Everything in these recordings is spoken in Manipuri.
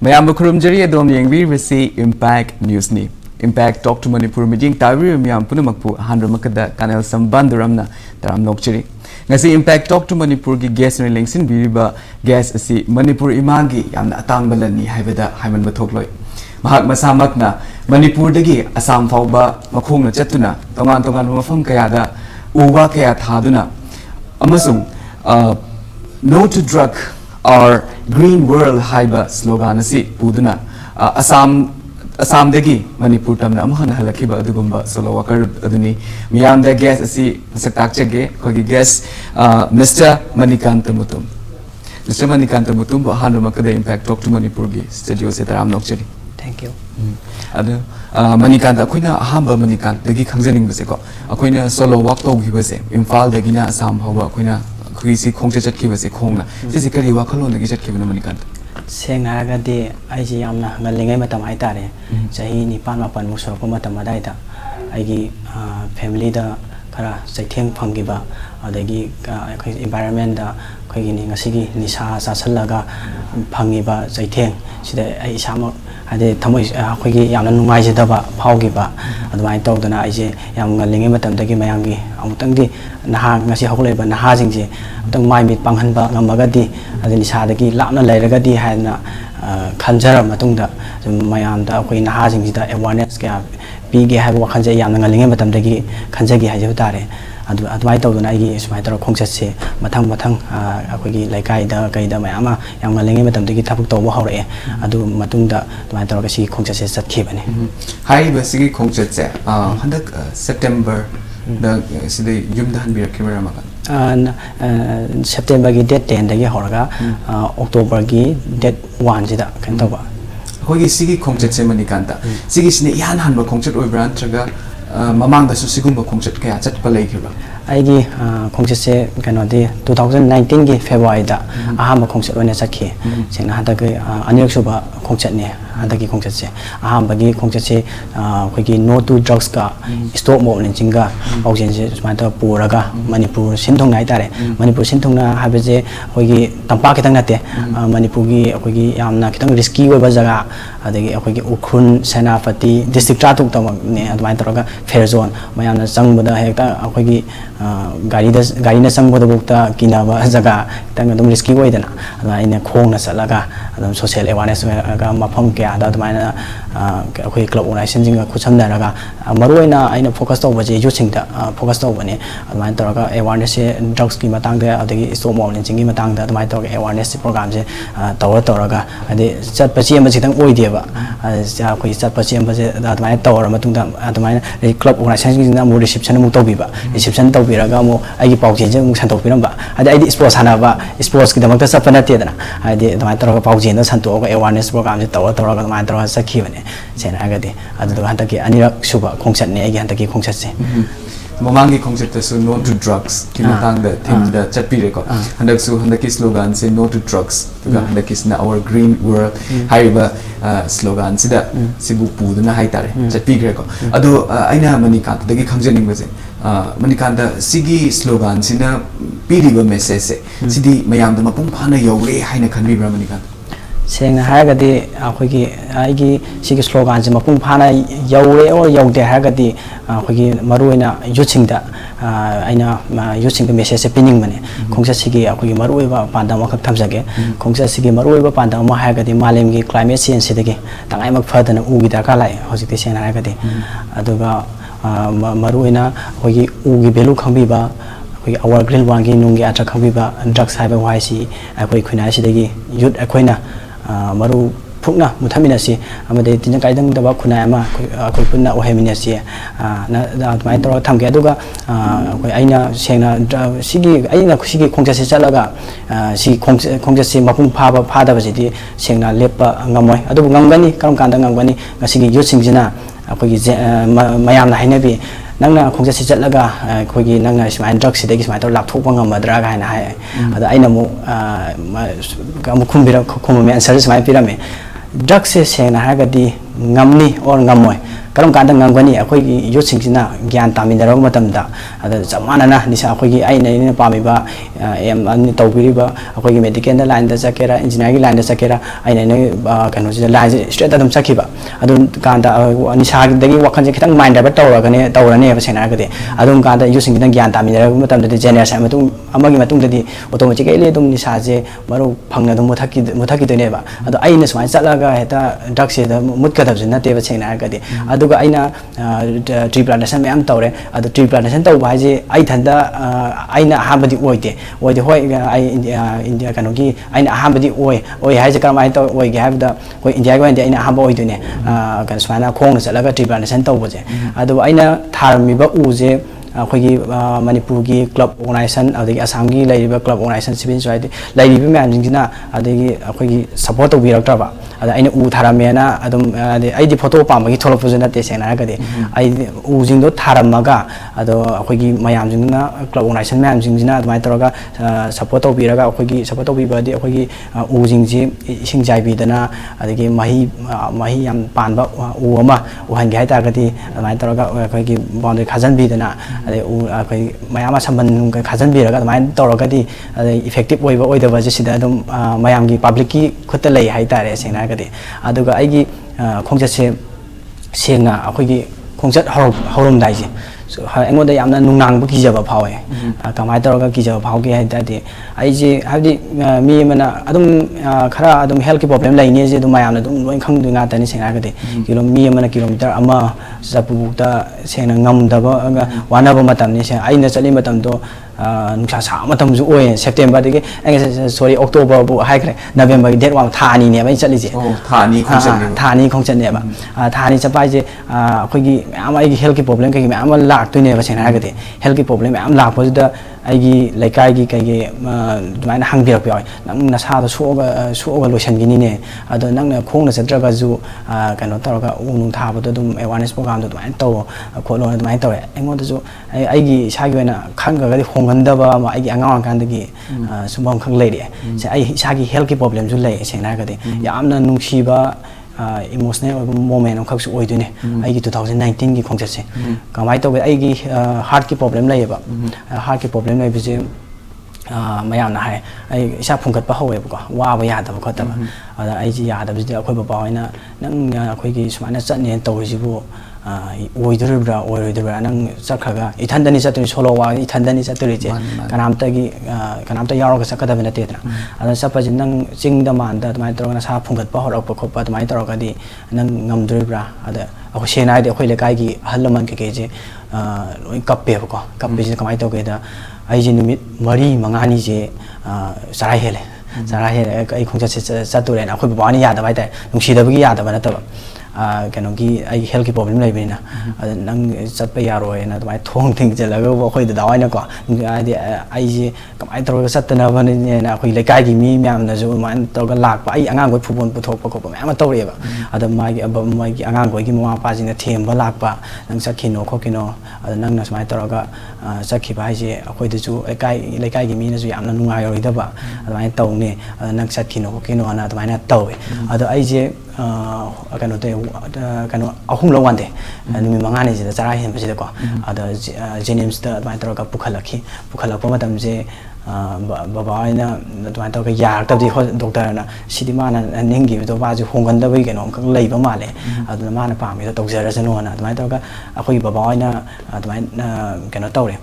Mayam Kurumjari Adom Yangvi Resi Impact News Ni. Impact Talk to Manipur meeting Tavi Miam Punamakpu, Handra Makada, Kanal Sambandaramna, Taram Nokchiri. Ngasi Impact Talk to Manipur gi guest na lingsin biriba guest asi Manipur imagi yamna atangbalani haibada haiman bathokloi. Mahak masamak na Manipur dagi Assam fauba makhongna chatuna tongan mafam kayada uwa kaya thaduna amasung no to drug or green world haiba slogan asi puduna Assam dagi Manipur tamna amahana halakiba adugumba solo worker aduni miyam da guest asi saktak chege kogi guest Mr. Manikanta Mutum Mr. Manikanta Mutum bahanu makada Impact Talk to Manipur gi studio se taram nokchari. Thank you. Manikanta akoina ahamba Manikanta dagi khangjaning base ko akoina solo walk tawgi base Imphal dagi na Assam hauba akoina khisi khongche chatki base khongna sisi kari wakhalon dagi chatki bana Manikanta Seng haragadi aiji yamna ngalingai matam haitare jahi nipan mapan musorko matam adaida aigi family da kara saitheng phamgiba adagi environment da khoi ni ngasigi nisa sasallaga phangiba saitheng sida ai sama ade thamoi khoi gi yamna nungai jidaba phaugiba adumai tawdana aije yam ngalingai matam dagi mayamgi amutangdi naha ngasi hogleba naha jingje amutang mai mit panghanba ngamagadi adi nisa dagi lapna lairagadi haina khanjara matungda mayamda khoi naha jingjida awareness kya pige haiba wakhanje yamna ngalingai matam dagi khanjagi haje tare adumai tawdana igi sumai tara khongchatse mathang akogi laikai da kaida mayama yam ngalingai matam dagi thapuk tawba hawrae adu matungda adumai tara kasi khongchatse chatkibane hai basigi khongchatse handak September da sida yumda hanbirak camera maka September gi date 10 dagi horaga October gi date 1 jida kan tawba hogi sigi khongchatse Manikanta sigi sine yan hanba khongchat oibran traga mamang da su sigumba khongchat kaya chatpa laikhiba aigi khongchatse kanodi 2019 gi February da ahamba khongchat wana chakhi sengna hadagi anirak suba khongchat ne hadagi khongchatse ahamba gi khongchatse khoigi no to drugs ka stop mo linjinga aujenje sumata puraga Manipur sinthong nai tare Manipur sinthong na habeje khoigi tampa kitang nate Manipur gi khoigi yamna kitang risky oiba jaga adagi khoigi ukhun senapati district tratuk tam ne admai taraga fair zone mayamna changbada hekta khoigi gari na changbada bukta kinaba jaga tang adum risky oidana adai khongna chalaga adum social awareness ga mafam kya da admaina khoi club organization jinga khuchamna raga maroina aina focus tawbaje youthingda focus tawbane admaina taraga awareness drugs ki matang da adagi stop mo linching gi matang da admaina taraga awareness program je tawraga ade chatpachi am chitang oideba khoi chatpachi am je admaina tawra matungda admaina club organization jinga mo reception mo tawbiba reception tawbiraga mo agi pawje je mo santok piramba ade ai sports hanaba sports ki damakta sapana tedana ade admaina taraga pawje na santok awareness program je tawraga admaina taraga sakhibane sena agade adu hantaki anirak suba khongchat ne agi hantaki khongchat se mamangi khongchat ta su no to drugs ki matang da thing da chatpi re ko handak su handaki slogan se no to drugs tuga handaki sna our green world haiba slogan sida sibu puduna haitare chatpi re ko adu aina Manikanta dagi khangjaning base Manikanta sigi slogan sina piriba message se sidi mayam da mapung phana yore haina khanbi bra Manikanta seng haragadi akhoi aigi sigi slogan je mapung phana yaure or yaude haragadi akhoi maruina yuchingda aina yuchingda message pining mane khongsa sigi akhoi maruiba pandam khak thamjage khongsa sigi maruiba pandam ma haragadi malem gi climate change sidagi tangai mak phadana ugi daka lai hojikti seng haragadi aduga maruina akhoi ugi belu khangbiba akhoi our grill wangi nungi atra khangbiba drugs haiba waisi akhoi khuna sidagi youth akhoina maru phukna muthamina si amade tin kaidang daba khuna ama khoi punna ohemina si na mai tor thamge aduga khoi aina sengna sigi aina sigi khongja se chalaga si khongja se mapung phada bajidi sengna lepa ngamoi adu ngamgani karam kanda ngamgani ngasigi yosingjina khoi mayamna hainabi nangna khongja se chatlaga khoigi nangna smai drugs sidagi smai tor lap thokpa ngamadra ga haina hai ada aina mu amu khumbira khum me answer smai pirame drugs se sengna hagadi ngamni or ngamoi ꯀꯔꯝ ꯀꯥꯟꯗ ꯉꯝꯒꯅꯤ ꯑꯩꯈꯣꯏꯒꯤ ꯌꯨꯠꯁꯤꯡꯁꯤꯅ ꯒ꯭ꯌꯥꯟ ꯇꯥꯃꯤꯟꯅꯔꯕ ꯃꯇꯝꯗ ꯑꯗ ꯆꯞ ꯃꯥꯟꯅꯅ ꯅꯤꯁꯥ ꯑꯩꯈꯣꯏꯒꯤ ꯑꯩꯅ ꯄꯥꯝꯃꯤꯕ ꯑꯦꯝ ꯇꯧꯕꯤꯔꯤꯕ ꯑꯩꯈꯣꯏꯒꯤ ꯃꯦꯗꯤꯀꯦꯜꯗ ꯂꯥꯏꯟꯗ ꯆꯠꯀꯦꯔꯥ ꯏꯟꯖꯤꯅꯤꯌꯥꯔꯒꯤ ꯂꯥꯏꯟꯗ ꯆꯠꯀꯦꯔꯥ ꯑꯩꯅ ꯀꯩꯅꯣꯁꯤꯗ ꯂꯥꯏꯟꯁꯦ ꯁ꯭ꯇ꯭ꯔꯦꯠ ꯑꯗꯨꯝ ꯆꯠꯈꯤꯕ ꯑꯗꯨꯝ ꯀꯥꯟꯗ ꯅꯤꯁꯥꯒꯤꯗꯒꯤ ꯋꯥꯈꯜꯁꯦ ꯈꯤꯇꯪ ꯃꯥꯏꯟ ꯗꯥꯏꯚꯔꯠ ꯇꯧꯔꯅꯦꯕ ꯁꯦꯡꯅ ꯍꯥꯏꯔꯒꯗꯤ ꯑꯗꯨꯝ ꯀꯥꯟꯗ ꯌꯨꯠꯁꯤꯡꯁꯤꯅ ꯒ꯭ꯌꯥꯟ ꯇꯥꯃꯤꯟꯅꯔꯕ ꯃꯇꯝꯗꯗꯤ ꯖꯦꯅꯦꯔꯦꯁꯟ ꯑꯃꯒꯤ ꯃꯇꯨꯡꯗꯗꯤ ꯑꯣꯇꯣꯃꯦꯇꯤꯀꯦꯂꯤ ꯑꯗꯨꯝ ꯅꯤꯁꯥꯁꯦ ꯃꯔꯨ ꯐꯪꯅ ꯑꯗꯨꯝ ꯃꯨꯊꯛꯈꯤꯗꯣꯏꯅꯦꯕ ꯑꯗꯣ ꯑꯩꯅ ꯁꯨꯃꯥꯏꯅ ꯆꯠꯂꯒ ꯍꯦꯛꯇ ꯗ꯭ꯔగ్ꯁꯤꯗ ꯃꯨꯠꯀꯗꯕꯁꯨ ꯅꯠꯇꯦꯕ ꯁꯦꯡꯅ ꯍꯥꯏꯔꯒꯗꯤ ꯑꯗꯨꯒ ꯑꯩꯅ ꯇ꯭ꯔꯤ ꯄ꯭ꯂꯥꯟꯇꯦꯁꯟ ꯃꯌꯥꯝ ꯇꯧꯔꯦ ꯑꯗꯣ ꯇ꯭री प्लांटेशन तब है इथंदा अना अहमदी होते होई इंडिया कहोगी अहमदी है कमाय तौगे है इंडिया की अहम होने सूमायना खोंग चलकर ट्री प्लांटेशन तौबसे अना थारमीब उजे अखोगी मणिपुर की क्लब ऑर्गेनाइजेशन असम की club organisation civil society ma'am अखोगी सपोर्ट तौरब अगर उ थारमेना अदी फोटो पाबी थोलपसु नाते सेंगना हरगदी उजिंदो थारमगा अदो अखोगी मयामजिंगना क्लब ऑर्गेनाइजेशन मैमजिंगजिना अदुमाय तौरगा सपोर्ट तौबीरगा अखोगी सपोर्ट तौबीबदी अखोगी उजिंगजि इसिंग जायबीदना अदगी मही याम पानबा उ अमा उहनगे हाइतारगदी अदुमाय तौरगा अखोगी बाउंड्री खाजनबीदना अखोई मयाम संबंध खाजनबीरगा अदुमाय तौरगदी इफेक्टिव ओइबा ओइदबजे सिदा अदुम मयामगी पब्लिक की खुद लई हाइतारे सेंगना हरगदी अदुगा आइगी खोंजसे सेंगना अखोगी खोंजत हौरमदाइजे अँगोंदा यामना नुंगनांगबो कीजबा फावे कमाय तौरगा कीजबा फावगे हाइतादि आइजे हाबदि मी मना अदुम खरा अदुम हेल्थ की प्रॉब्लम लाइने जे अदुम मयामना अदुम लोइन खंगदु ngaतनि सेंगना हरगदी किलो मी मना किलोमीटर अमा जपुबुक्ता सेंगना ngamdaba वानबा मतमनि से आइना चलि मतमदो नुसा सा मतमजु ओय सेप्टेम्बर दगे सॉरी अक्टोबर बु हाइख्रे नवेम्बर की डेट वा थानी ने बै चलिजे थानी खोंचनेबा थानी चपाइजे अखोगी मैम आइगी हेल्थ की प्रॉब्लम कई मैम लाक्तोइनेबा सेंगना हरगदी हेल्थ की प्रॉब्लम मैम लाक्पजुदा आइगी लेकाइगी कई दुमाइना हंगबिरप याय नंग नसादो सोगा लोइसनगिनिने अदो नंग खोंगना चत्रगाजु कनो तौरगा उनु थाबदो दुम अवेयरनेस प्रोग्राम दो दुमाइन तौ खोलो दुमाइन तौरे अइंगोदजु आइगी इसागी ओइना खंगगदि होंगनदबा मा आइगी अंगाव कांदगी सुबम खंग लेरे से आई इसागी हेल्थ की प्रॉब्लम जु ले सेंगना हरगदी यामना नुंगसीबा इमोशनल मोमेंट अमखक्सु ओइदुने आइगी 2019 की खोंगचसे कमाय तौबे आइगी हार्ट की प्रॉब्लम लेबा हार्ट की प्रॉब्लम लेबजे मयामना है इसा फुंगटपा हौवेबको वाबा यादब खतबा अदा आइजी यादबजिदि अखोय बाबा होइना नंग अखोयगी सुमाना चटने तौजिबु ओइदुरब्रा ओइरोइदुरब्रा नंग चखगा इथंदनी चतुनि सोलोवा इथंदनी चतुरिजे कनामता यारोगा चकदब नतेदना अदा चपजि नंग चिंगदा मानदा तमाय तौरगना सा फुंगटपा हौरकपा खोपा तमाय तौरगदी नंग ngamदुरब्रा अदा अखो सेनाइदि अखोय लेकाइगी हल्लमन केकेजे लोइ कप्पेबको कप्पेजे कमाय तौगेदा आइजे नुमित मरी मंगानीजे चरा हेले आई खोंचसे चतुरेन अखोय बाबानी यादब हाइताय नुंसीदबगी यादब नतब कहोगी आई हेल्थ की प्रॉब्लम लेबनिना नंग चतप यारोयना तमाय थोंग थिंग चलगा अखोय दावाइनाको आइजे कमाय तौरगा चतनबनिना अखोय लेकाइगी मी म्यामनजु मान तौरगा लाकपा आई अंगांगोय फुटबॉल पुथोकपा खोपा म्याम तौरेबा अदा मागी अंगांगोयगी ममा पाजिना थेमबा लाकपा नंग चखिनो खोकिनो अदा नंगना सुमाय तौरगा चखिबा हाइजे अखोयदजु लेकाइगी मीनजु यामना नुंगायोरिदबा अदमाय तौने नंग चखिनो खोकिनो अना अदमायना तौवे अदा आइजे कनो अहुम लवांदे नुमी मंगाने से चरा हेनबसिदको अदा जेनिम्स द अदमाय तौरगा पुखलकपा मतमजे बाबा आइना अदमाय तौरगा यारतबदि डॉक्टरना सिदि माना निंगिबदो बाजु होंगनदबई कनो अंक लैबा माले अदुना माना पामिदो तौजरसनोना अदमाय तौरगा अखोई बाबा आइना अदमाय कनो तौरे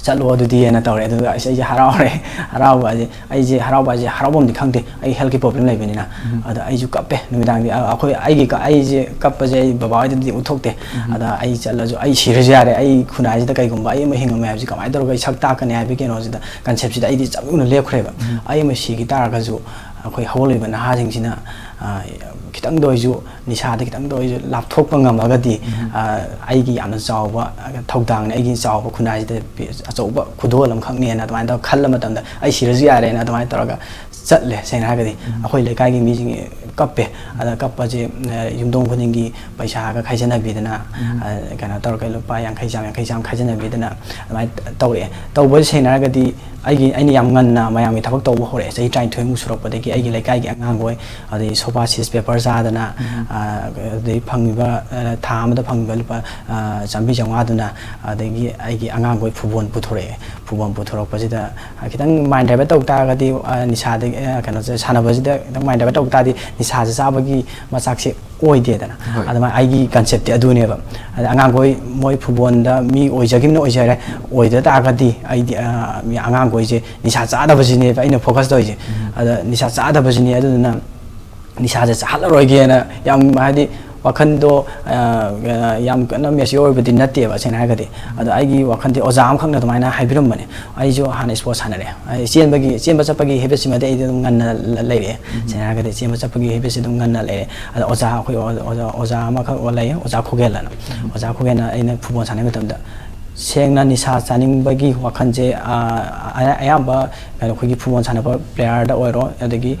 चलो अदुदी ना तौरे अदु आइसे हरावरे हरावबाजे आइजे हरावबाजे हरावबमदि खंगते आई हेल्थ की प्रॉब्लम लेबनिना अदा आइजु कप्पे नुमिदांगदि अखोय आइगे आइजे कप्पजे बाबा आइदि उथोकते अदा आई चलजु आई सिरजु यारे आई खुनाइजिदा कइगुंबा आई महिंगम याबजि कमाय तौरगा इsak ताकने हाबि केनोजिदा कन्सेप्टसिदा आइदि चबुना लेखरेबा आई मसिगी तारगाजु अखोय हौलेबा नहाजिंसिना खितंग दोइजु निसादा खितंग दोइजु लापथोकपा ngamaगदि आइगी यामना चावबा थौदांगने आइगी चावबा खुनाइजिदा अचौबा खुदोलम खंगनेना तमाय तौ खल्ला मतमदा आई सिरजु यारेना तमाय तौरगा चले सेंगना हरगदि अखोय लेकाइगी मिजिंग कप्पे अदा कप्पाजे युमदोंग खुदिंगी पैसागा खाइजनबीदना कनो तौरगा लुपा 50 चाम खाइजनबीदना तमाय तौरे तौबा सेंगना हरगदि ꯑꯩꯅ ꯌꯥꯝ ꯉꯟꯅ ꯃꯌꯥꯝꯒꯤ ꯊꯕꯛ ꯇꯧꯕ ꯍꯧꯔꯛꯑꯦ ꯆꯍꯤ 32 ꯁꯨꯔꯛꯄꯗꯒꯤ ꯑꯩꯒꯤ ꯂꯩꯀꯥꯏꯒꯤ ꯑꯉꯥꯡꯈꯣꯏ ꯑꯗꯩ ꯁꯣꯐꯥ ꯁꯤꯁ ꯄꯦꯄꯔ ꯆꯥꯗꯅ ꯑꯗꯩ ꯐꯪꯉꯤꯕ ꯊꯥ ꯑꯃꯗ ꯐꯪꯉꯤꯕ ꯂꯨꯄꯥ 100-200 ꯑꯗꯒꯤ ꯑꯩꯒꯤ ꯑꯉꯥꯡꯈꯣꯏ ꯐꯨꯠꯕꯣꯜ ꯄꯨꯊꯣꯔꯛꯑꯦ ꯐꯨꯠꯕꯣꯜ ꯄꯨꯊꯣꯔꯛꯄꯁꯤꯗ ꯈꯤꯇꯪ ꯃꯥꯏꯟ ꯗꯥꯏꯚꯔꯠ ꯇꯧ ꯇꯥꯔꯒꯗꯤ ꯅꯤꯁꯥꯗ ꯀꯩꯅꯣꯁꯦ ꯁꯥꯟꯅꯕꯁꯤꯗ ꯈꯤꯇꯪ ꯃꯥꯏꯟ ꯗꯥꯏꯚꯔꯠ ꯇꯧ ꯇꯥꯔꯗꯤ ꯅꯤꯁꯥꯁꯦ ꯆꯥꯕꯒꯤ ꯃꯆꯥꯛꯁꯦ ꯑꯣꯏꯗꯦꯗꯅ ꯑꯗꯨꯃꯥꯏꯅ ꯑꯩꯒꯤ ꯀꯟꯁꯦꯞꯇꯤ ꯑꯗꯨꯅꯦꯕ ꯑꯗ ꯑꯉꯥꯡꯈꯣꯏ ꯃꯣꯏ ꯐꯨꯠꯕꯣꯜꯗ ꯃꯤ ꯑꯣꯏꯖꯈꯤꯕꯅ ꯑꯣꯏꯖꯔꯦ ꯑꯣꯏꯗ ꯇꯥꯔꯒꯗꯤ ꯑꯩꯗꯤ ꯑꯉꯥꯡꯈꯣꯏꯁꯦ ꯅꯤꯁꯥ ꯆꯥꯗꯕꯁꯤꯅꯦꯕ ꯑꯩꯅ ꯐꯣꯀꯁ ꯇꯧꯔꯤꯁꯦ ꯑꯗ ꯅꯤꯁꯥ ꯆꯥꯗꯕꯁꯤꯅꯤ ꯑꯗꯨꯗꯨꯅ ꯅꯤꯁꯥꯁꯦ ꯆꯥꯍꯜꯂꯔꯣꯏꯒꯦꯅ ꯌꯥꯝ ꯍꯥꯏꯗꯤ ꯋꯥꯈꯟꯗꯣ ꯌꯥꯝ ꯀꯟꯅ ꯃꯦꯆꯤꯌꯣꯔ ꯑꯣꯏꯕꯗꯤ ꯅꯠꯇꯦꯕ ꯁꯦꯡꯅ ꯍꯥꯏꯔꯒꯗꯤ ꯑꯗꯣ ꯑꯩꯒꯤ ꯋꯥꯈꯟꯗꯤ ꯑꯣꯖꯥ ꯑꯃꯈꯛꯅ ꯑꯗꯨꯃꯥꯏꯅ ꯍꯥꯏꯕꯤꯔꯝꯕꯅꯦ ꯑꯩꯁꯨ ꯍꯥꯟꯅ ꯁ꯭ꯄꯣꯔꯠ ꯁꯥꯟꯅꯔꯦ ꯆꯦꯟꯕ ꯆꯠꯄꯒꯤ ꯍꯦꯕꯤꯠꯁꯤꯃꯗꯤ ꯑꯩꯗꯤ ꯑꯗꯨꯝ ꯉꯟꯅ ꯂꯩꯔꯛꯑꯦ ꯁꯦꯡꯅ ꯍꯥꯏꯔꯒꯗꯤ ꯆꯦꯟꯕ ꯆꯠꯄꯒꯤ ꯍꯦꯕꯤꯠꯁꯤ ꯑꯗꯨꯝ ꯉꯟꯅ ꯂꯩꯔꯛꯑꯦ ꯑꯗꯣ ꯑꯩꯈꯣꯏ ꯑꯣꯖꯥ ꯑꯃꯈꯛ ꯂꯩ ꯑꯣꯖꯥ ꯈꯨꯒꯦꯜꯂꯅ ꯑꯣꯖꯥ ꯈꯨꯒꯦꯜꯅ ꯑꯩꯅ ꯐꯨꯠꯕꯣꯜ ꯁꯥꯟꯅꯕ ꯃꯇꯝꯗ ꯁꯦꯡꯅ ꯅꯤꯁꯥ ꯆꯥꯅꯤꯡꯕꯒꯤ ꯋꯥꯈꯟꯁꯦ ꯑꯌꯥꯝꯕ ꯑꯩꯈꯣꯏꯒꯤ ꯐꯨꯠꯕꯣꯜ ꯁꯥꯟꯅꯕ ꯄ꯭ꯂꯦꯌꯔꯗ ꯑꯣꯏꯔꯣ ꯑꯗꯒꯤ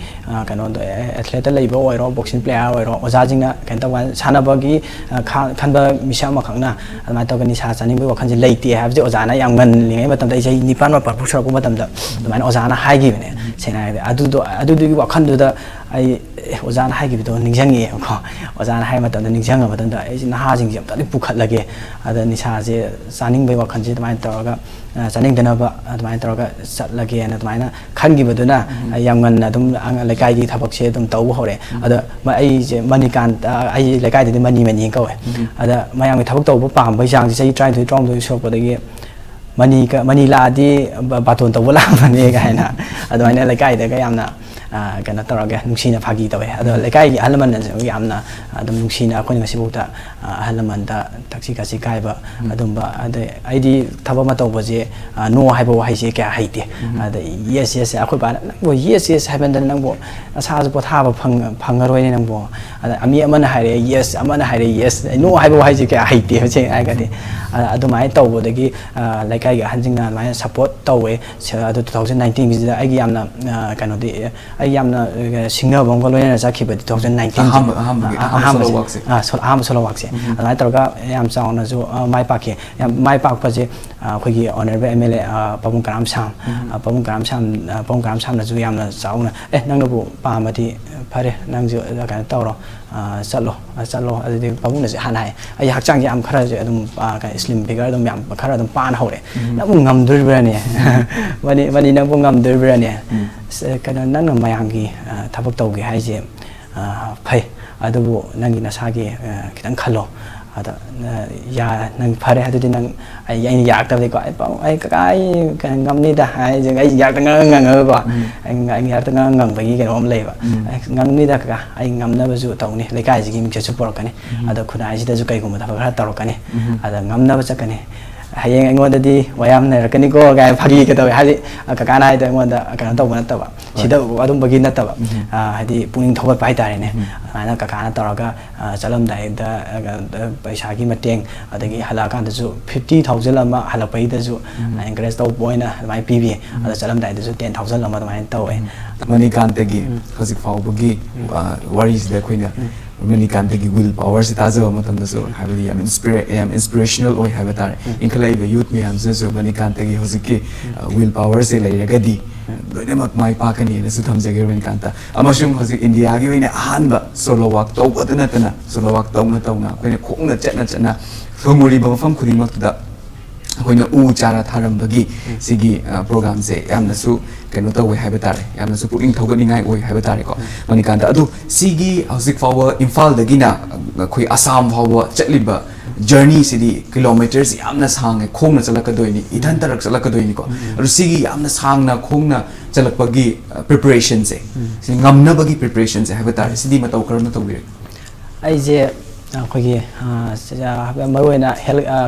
ꯀꯩꯅꯣꯗ ꯑꯦꯊ꯭ꯂꯦꯠꯇ ꯂꯩꯕ ꯑꯣꯏꯔꯣ ꯕꯣꯛꯁꯤꯡ ꯄ꯭ꯂꯦꯌꯔ ꯑꯣꯏꯔꯣ ꯑꯣꯖꯥꯁꯤꯡꯅ ꯀꯩꯅꯣ ꯇꯧꯕ ꯁꯥꯟꯅꯕꯒꯤ ꯈꯟꯕ ꯃꯤꯁꯛ ꯑꯃꯈꯛꯅ ꯑꯗꯨꯃꯥꯏꯅ ꯇꯧꯔꯒ ꯅꯤꯁꯥ ꯆꯥꯅꯤꯡꯕꯒꯤ ꯋꯥꯈꯟꯁꯦ ꯂꯩꯇꯦ ꯍꯥꯏꯕꯁꯦ ꯑꯣꯖꯥꯅ ꯌꯥꯝ ꯉꯜꯂꯤꯉꯩ ꯃꯇꯝꯗ ꯑꯩ ꯆꯍꯤ 9-10 ꯁꯨꯔꯛꯄ ꯃꯇꯝꯗ ꯑꯗꯨꯃꯥꯏꯅ ꯑꯣꯖꯥꯅ ꯍꯥꯏꯈꯤꯕꯅꯦ ꯁꯦꯡꯅ ꯍꯥꯏꯔꯒꯗꯤ ꯑꯗꯨꯗꯨꯒꯤ ꯋꯥꯈꯟꯗꯨꯗ ꯑꯩ ꯑꯣꯖꯥꯅ ꯍꯥꯏꯈꯤꯕꯗꯣ ꯅꯤꯡꯁꯤꯡꯉꯛꯑꯦꯕꯀꯣ ꯑꯣꯖꯥꯅ ꯍꯥꯏꯕ ꯃꯇꯝꯗ ꯅꯤꯡꯁꯤꯡꯉ ꯃꯇꯝꯗ ꯑꯩꯁꯦ ꯅꯍꯥꯁꯤꯡꯁꯦ ꯑꯝꯇꯗꯤ ꯄꯨꯈꯠꯂꯒꯦ ꯑꯗ ꯅꯤꯁꯥꯁꯦ ꯆꯥꯅꯤꯡꯕꯒꯤ ꯋꯥꯈꯟꯁꯦ ꯑꯗꯨꯃꯥꯏꯅ ꯇꯧꯔꯒ ꯆꯥꯅꯤꯡꯗꯅꯕ ꯑꯗꯨꯃꯥꯏꯅ ꯇꯧꯔꯒ ꯆꯠꯂꯒꯦꯅ ꯑꯗꯨꯃꯥꯏꯅ ꯈꯟꯈꯤꯕꯗꯨꯅ ꯌꯥꯝ ꯉꯟꯅ ꯑꯗꯨꯝ ꯂꯩꯀꯥꯏꯒꯤ ꯊꯕꯛꯁꯦ ꯑꯗꯨꯝ ꯇꯧꯕ ꯍꯧꯔꯛꯑꯦ ꯑꯗ ꯑꯩꯁꯦ ꯃꯅꯤꯀꯥꯟꯇ ꯑꯩ ꯂꯩꯀꯥꯏꯗꯗꯤ ꯃꯅꯤ ꯀꯧꯋꯦ ꯑꯗ ꯃꯌꯥꯝꯒꯤ ꯊꯕꯛ ꯇꯧꯕ ꯄꯥꯝꯕꯒꯤ ꯆꯥꯡꯁꯦ ꯆꯍꯤ 23-24 ꯁꯨꯔꯛꯄꯗꯒꯤ ꯃꯅꯤ ꯂꯥꯛꯑꯗꯤ ꯕꯥꯇꯣꯟ ꯇꯧꯕ ꯂꯥꯛꯑꯝꯕꯅꯦ ꯀꯥꯏꯅ ꯑꯗꯨꯃꯥꯏꯅ ꯂꯩꯀꯥꯏꯗꯒ ꯌꯥꯝꯅ ꯀꯩꯅꯣ ꯇꯧꯔꯒꯦ ꯅꯨꯡꯁꯤꯅ ꯐꯥꯒꯤ ꯇꯧꯋꯦ ꯑꯗꯣ ꯂꯩꯀꯥꯏꯒꯤ ꯑꯍꯜ ꯂꯃꯟꯅꯁꯨ ꯌꯥꯝꯅ ꯑꯗꯨꯝ ꯅꯨꯡꯁꯤꯅ ꯑꯩꯈꯣꯏꯅ ꯉꯁꯤꯐꯥꯎꯗ ꯑꯍꯜ ꯂꯃꯟꯗ ꯊꯛꯁꯤ ꯈꯥꯁꯤ ꯀꯥꯏꯕ ꯑꯗꯨꯝꯕ ꯑꯗꯩ ꯑꯩꯗꯤ ꯊꯕꯛ ꯑꯃ ꯇꯧꯕꯁꯦ ꯅꯣ ꯍꯥꯏꯕ ꯋꯥꯍꯩꯁꯦ ꯀꯌꯥ ꯍꯩꯇꯦ ꯑꯗ ꯌꯦꯁ ꯑꯩꯈꯣꯏ ꯕꯥꯅ ꯅꯪꯕꯨ ꯌꯦꯁ ꯍꯥꯏꯕꯗꯅ ꯅꯪꯕꯨ ꯅꯁꯥꯁꯨ ꯄꯣꯊꯥꯕ ꯐꯪꯉꯔꯣꯏꯅꯦ ꯅꯪꯕꯨ ꯑꯗ ꯃꯤ ꯑꯃꯅ ꯍꯥꯏꯔꯛꯑꯦ ꯌꯦꯁ ꯑꯃꯅ ꯍꯥꯏꯔꯛꯑꯦ ꯌꯦꯁ ꯅꯣ ꯍꯥꯏꯕ ꯋꯥꯍꯩꯁꯦ ꯀꯌꯥ ꯍꯩꯇꯦ ꯁꯦꯡꯅ ꯍꯥꯏꯔꯒꯗꯤ ꯑꯗꯨꯃꯥꯏꯅ ꯇꯧꯕꯗꯒꯤ ꯂꯩꯀꯥꯏꯒꯤ ꯑꯍꯟꯁꯤꯡꯅ ꯑꯗꯨꯃꯥꯏꯅ ꯁꯞꯄꯣꯔꯠ ꯇꯧꯋꯦ ꯑꯗꯨ 2019ꯒꯤꯁꯤꯗ ꯑꯩꯒꯤ ꯌꯥꯝꯅ ꯀꯩꯅꯣꯗꯤ ꯑꯩ ꯌꯥꯝꯅ ꯁꯤꯡꯅꯕ ꯑꯃꯒ ꯂꯣꯏꯅꯅ ꯆꯠꯈꯤꯕꯗꯤ 2019 ꯑꯍꯥꯟꯕ ꯁꯣꯂꯣ ꯋꯥꯛꯁꯦ ꯑꯗꯨꯃꯥꯏꯅ ꯇꯧꯔꯒ ꯌꯥꯝ ꯆꯥꯎꯅꯁꯨ ꯃꯥꯏ ꯄꯥꯛꯈꯤ ꯌꯥꯝ ꯃꯥꯏ ꯄꯥꯛꯄꯁꯦ ꯑꯩꯈꯣꯏꯒꯤ ꯑꯣꯅꯔꯦꯕꯜ MLA ꯄꯥꯕꯨꯡ ꯀꯔꯥꯝ ꯁꯥꯝꯅꯁꯨ ꯌꯥꯝꯅ ꯆꯥꯎꯅ ꯅꯪꯅꯕꯨ ꯄꯥꯝꯃꯗꯤ ꯐꯔꯦ ꯅꯪꯁꯨ ꯀꯩꯅꯣ ꯇꯧꯔꯣ ꯆꯠꯂꯣ ꯑꯗꯨꯗꯤ ꯄꯥꯕꯨꯡꯅꯁꯨ ꯍꯥꯟꯅ ꯍꯥꯏ ꯑꯩ ꯍꯛꯆꯥꯡꯁꯦ ꯌꯥꯝ ꯈꯔꯁꯦ ꯑꯗꯨꯝ ꯁ꯭ꯂꯤꯝ ꯐꯤꯒꯔ ꯑꯗꯨꯝ ꯌꯥꯝ ꯈꯔ ꯑꯗꯨꯝ ꯄꯥꯅ ꯍꯧꯔꯦ ꯅꯪꯕꯨ ꯉꯝꯗꯣꯔꯤꯕ꯭ꯔꯅꯦ ꯃꯅꯤ ꯅꯪꯕꯨ ꯉꯝꯗꯣꯔꯤꯕ꯭ꯔꯅꯦ ꯀꯩꯅꯣ ꯅꯪꯅ ꯃꯌꯥꯝꯒꯤ ꯊꯕꯛ ꯇꯧꯒꯦ ꯍꯥꯏꯁꯦ ꯐꯩ ꯑꯗꯨꯕꯨ ꯅꯪꯒꯤ ꯅꯁꯥꯒꯤ ꯈꯤꯇꯪ ꯈꯜꯂꯣ ꯑꯗ ꯅꯪ ꯐꯔꯦ ꯑꯗꯨꯗꯤ ꯅꯪ ꯑꯩꯅ ꯌꯥꯔꯛꯇꯕꯗꯤꯀꯣ ꯑꯩ ꯀꯀꯥ ꯑꯩ ꯉꯝꯅꯤꯗ ꯍꯥꯏꯁꯦ ꯑꯩ ꯌꯥꯔꯛꯇ ꯉꯪꯉꯒꯀꯣ ꯑꯩ ꯌꯥꯔꯛꯇ ꯉꯪꯕꯒꯤ ꯀꯩꯅꯣ ꯑꯃ ꯂꯩꯌꯦꯕ ꯉꯝꯅꯤꯗ ꯀꯀꯥ ꯑꯩ ꯉꯝꯅꯕꯁꯨ ꯇꯧꯅꯤ ꯂꯩꯀꯥꯏꯁꯤꯒꯤ ꯃꯤꯡꯆꯠꯁꯨ ꯄꯨꯔꯛꯀꯅꯤ ꯑꯗ ꯈꯨꯟꯅꯥꯏꯁꯤꯗꯁꯨ ꯀꯩꯒꯨꯝꯕ ꯊꯕꯛ ꯈꯔ ꯇꯧꯔꯛꯀꯅꯤ ꯑꯗ ꯉꯝꯅꯕ ꯆꯠꯀꯅꯤ ꯍꯌꯦꯡ ꯑꯩꯉꯣꯟꯗꯗꯤ ꯋꯥꯌꯥꯝ ꯅꯩꯔꯛꯀꯅꯤꯀꯣ ꯀꯥꯏꯅ ꯐꯥꯒꯤꯒ ꯇꯧꯋꯦ ꯍꯥꯏꯗꯤ ꯀꯀꯥꯅ ꯍꯥꯏꯗꯣ ꯑꯩꯉꯣꯟꯗ ꯀꯩꯅꯣ ꯇꯧꯕ ꯅꯠꯇꯕ ꯁꯤꯗ ꯑꯗꯨꯝꯕꯒꯤ ꯅꯠꯇꯕ ꯍꯥꯏꯗꯤ ꯄꯨꯛꯅꯤꯡ ꯊꯧꯒꯠꯄ ꯍꯥꯏꯇꯥꯔꯦꯅꯦ ꯑꯗꯨꯃꯥꯏꯅ ꯀꯀꯥꯅ ꯇꯧꯔꯒ ꯆꯠꯂꯝꯗꯥꯏꯗ ꯄꯩꯁꯥꯒꯤ ꯃꯇꯦꯡ ꯑꯗꯒꯤ ꯍꯜꯂꯛꯑꯀꯥꯟꯗꯁꯨ 50,000 ꯑꯃ ꯍꯜꯂꯛꯄꯒꯤꯗꯁꯨ ꯑꯦꯟꯀꯔꯦꯖ ꯇꯧꯕ ꯑꯣꯏꯅ ꯑꯗꯨꯃꯥꯏꯅ ꯄꯤꯕꯤ ꯑꯗ ꯆꯠꯂꯝꯗꯥꯏꯗꯁꯨ 10,000 ꯑꯃ ꯑꯗꯨꯃꯥꯏꯅ ꯇꯧꯋꯦ ꯃꯅꯤꯀꯥꯟꯇꯒꯤ ꯍꯧꯖꯤꯛ ꯐꯥꯎꯕꯒꯤ ꯋꯥꯔꯤꯁꯤꯗ ꯑꯩꯈꯣꯏꯅ ꯃꯅꯤꯀꯥꯟꯇꯒꯤ ꯋꯤꯜ ꯄꯥꯋꯔꯁꯤ ꯇꯥꯖꯕ ꯃꯇꯝꯗꯁꯨ ꯍꯥꯏꯕꯗꯤ ꯌꯥꯝ ꯏꯟꯁꯄꯤꯔꯦꯁꯅꯦꯜ ꯑꯣꯏ ꯍꯥꯏꯕ ꯇꯥꯔꯦ ꯏꯟꯈꯠꯂꯛꯏꯕ ꯌꯨꯠ ꯃꯌꯥꯝꯁꯤꯅꯁꯨ ꯃꯅꯤꯀꯥꯟꯇꯒꯤ ꯍꯧꯖꯤꯛꯀꯤ ꯋꯤꯜ ꯄꯥꯋꯔꯁꯦ ꯂꯩꯔꯒꯗꯤ ꯂꯣꯏꯅꯃꯛ ꯃꯥꯏ ꯄꯥꯛꯀꯅꯤꯅꯁꯨ ꯊꯝꯖꯒꯦ ꯃꯅꯤꯀꯥꯟꯇ ꯑꯃꯁꯨꯡ ꯍꯧꯖꯤꯛ ꯏꯟꯗꯤꯌꯥꯒꯤ ꯑꯣꯏꯅ ꯑꯍꯥꯟꯕ ꯁꯣꯂꯣ ꯋꯥꯛ ꯇꯧꯕꯗ ꯅꯠꯇꯅ ꯁꯣꯂꯣ ꯋꯥꯛ ꯇꯧꯅ ꯑꯩꯈꯣꯏꯅ ꯈꯣꯡꯅ ꯆꯠꯅ ꯊꯨꯡꯉꯨꯔꯤꯕ ꯃꯐꯝ ꯈꯨꯗꯤꯡꯃꯛꯇꯨꯗ ꯑꯩꯈꯣꯏꯅ ꯎ ꯆꯥꯔ ꯊꯥꯔꯝꯕꯒꯤ ꯁꯤꯒꯤ ꯄ꯭ꯔꯣꯒ꯭ꯔꯥꯝꯁꯦ ꯌꯥꯝꯅꯁꯨ ꯀꯩꯅꯣ ꯇꯧꯋꯦ ꯍꯥꯏꯕ ꯇꯥꯔꯦ ꯌꯥꯝꯅꯁꯨ ꯄꯨꯛꯅꯤꯡ ꯊꯧꯒꯠꯅꯤꯡꯉꯥꯏ ꯑꯣꯏ ꯍꯥꯏꯕ ꯇꯥꯔꯦꯀꯣ ꯃꯅꯤꯀꯥꯟꯇ ꯑꯗꯨ ꯁꯤꯒꯤ ꯍꯧꯖꯤꯛ ꯐꯥꯎꯕ ꯏꯝꯐꯥꯜꯗꯒꯤꯅ ꯑꯩꯈꯣꯏ ꯑꯁꯥꯝ ꯐꯥꯎꯕ ꯆꯠꯂꯤꯕ ꯖꯔꯅꯤꯁꯤꯗꯤ ꯀꯤꯂꯣꯃꯤꯇꯔꯁꯤ ꯌꯥꯝꯅ ꯁꯥꯡꯉꯦ ꯈꯣꯡꯅ ꯆꯠꯂꯛꯀꯗꯣꯏꯅꯤ ꯏꯊꯟꯇꯔꯛ ꯆꯠꯂꯛꯀꯗꯣꯏꯅꯤꯀꯣ ꯑꯗꯨ ꯁꯤꯒꯤ ꯌꯥꯝꯅ ꯁꯥꯡꯅ ꯈꯣꯡꯅ ꯆꯠꯂꯛꯄꯒꯤ ꯄ꯭ꯔꯤꯄꯔꯦꯁꯟꯁꯦ ꯁꯤ ꯉꯝꯅꯕꯒꯤ ꯄ꯭ꯔꯤꯄꯔꯦꯁꯟꯁꯦ ꯍꯥꯏꯕ ꯇꯥꯔꯦ ꯁꯤꯗꯤ ꯃꯇꯧ ꯀꯔꯝꯅ ꯇꯧꯕꯤꯔꯦ ꯑꯩꯁꯦ ꯑꯩꯈꯣꯏꯒꯤ ꯃꯔꯨꯑꯣꯏꯅ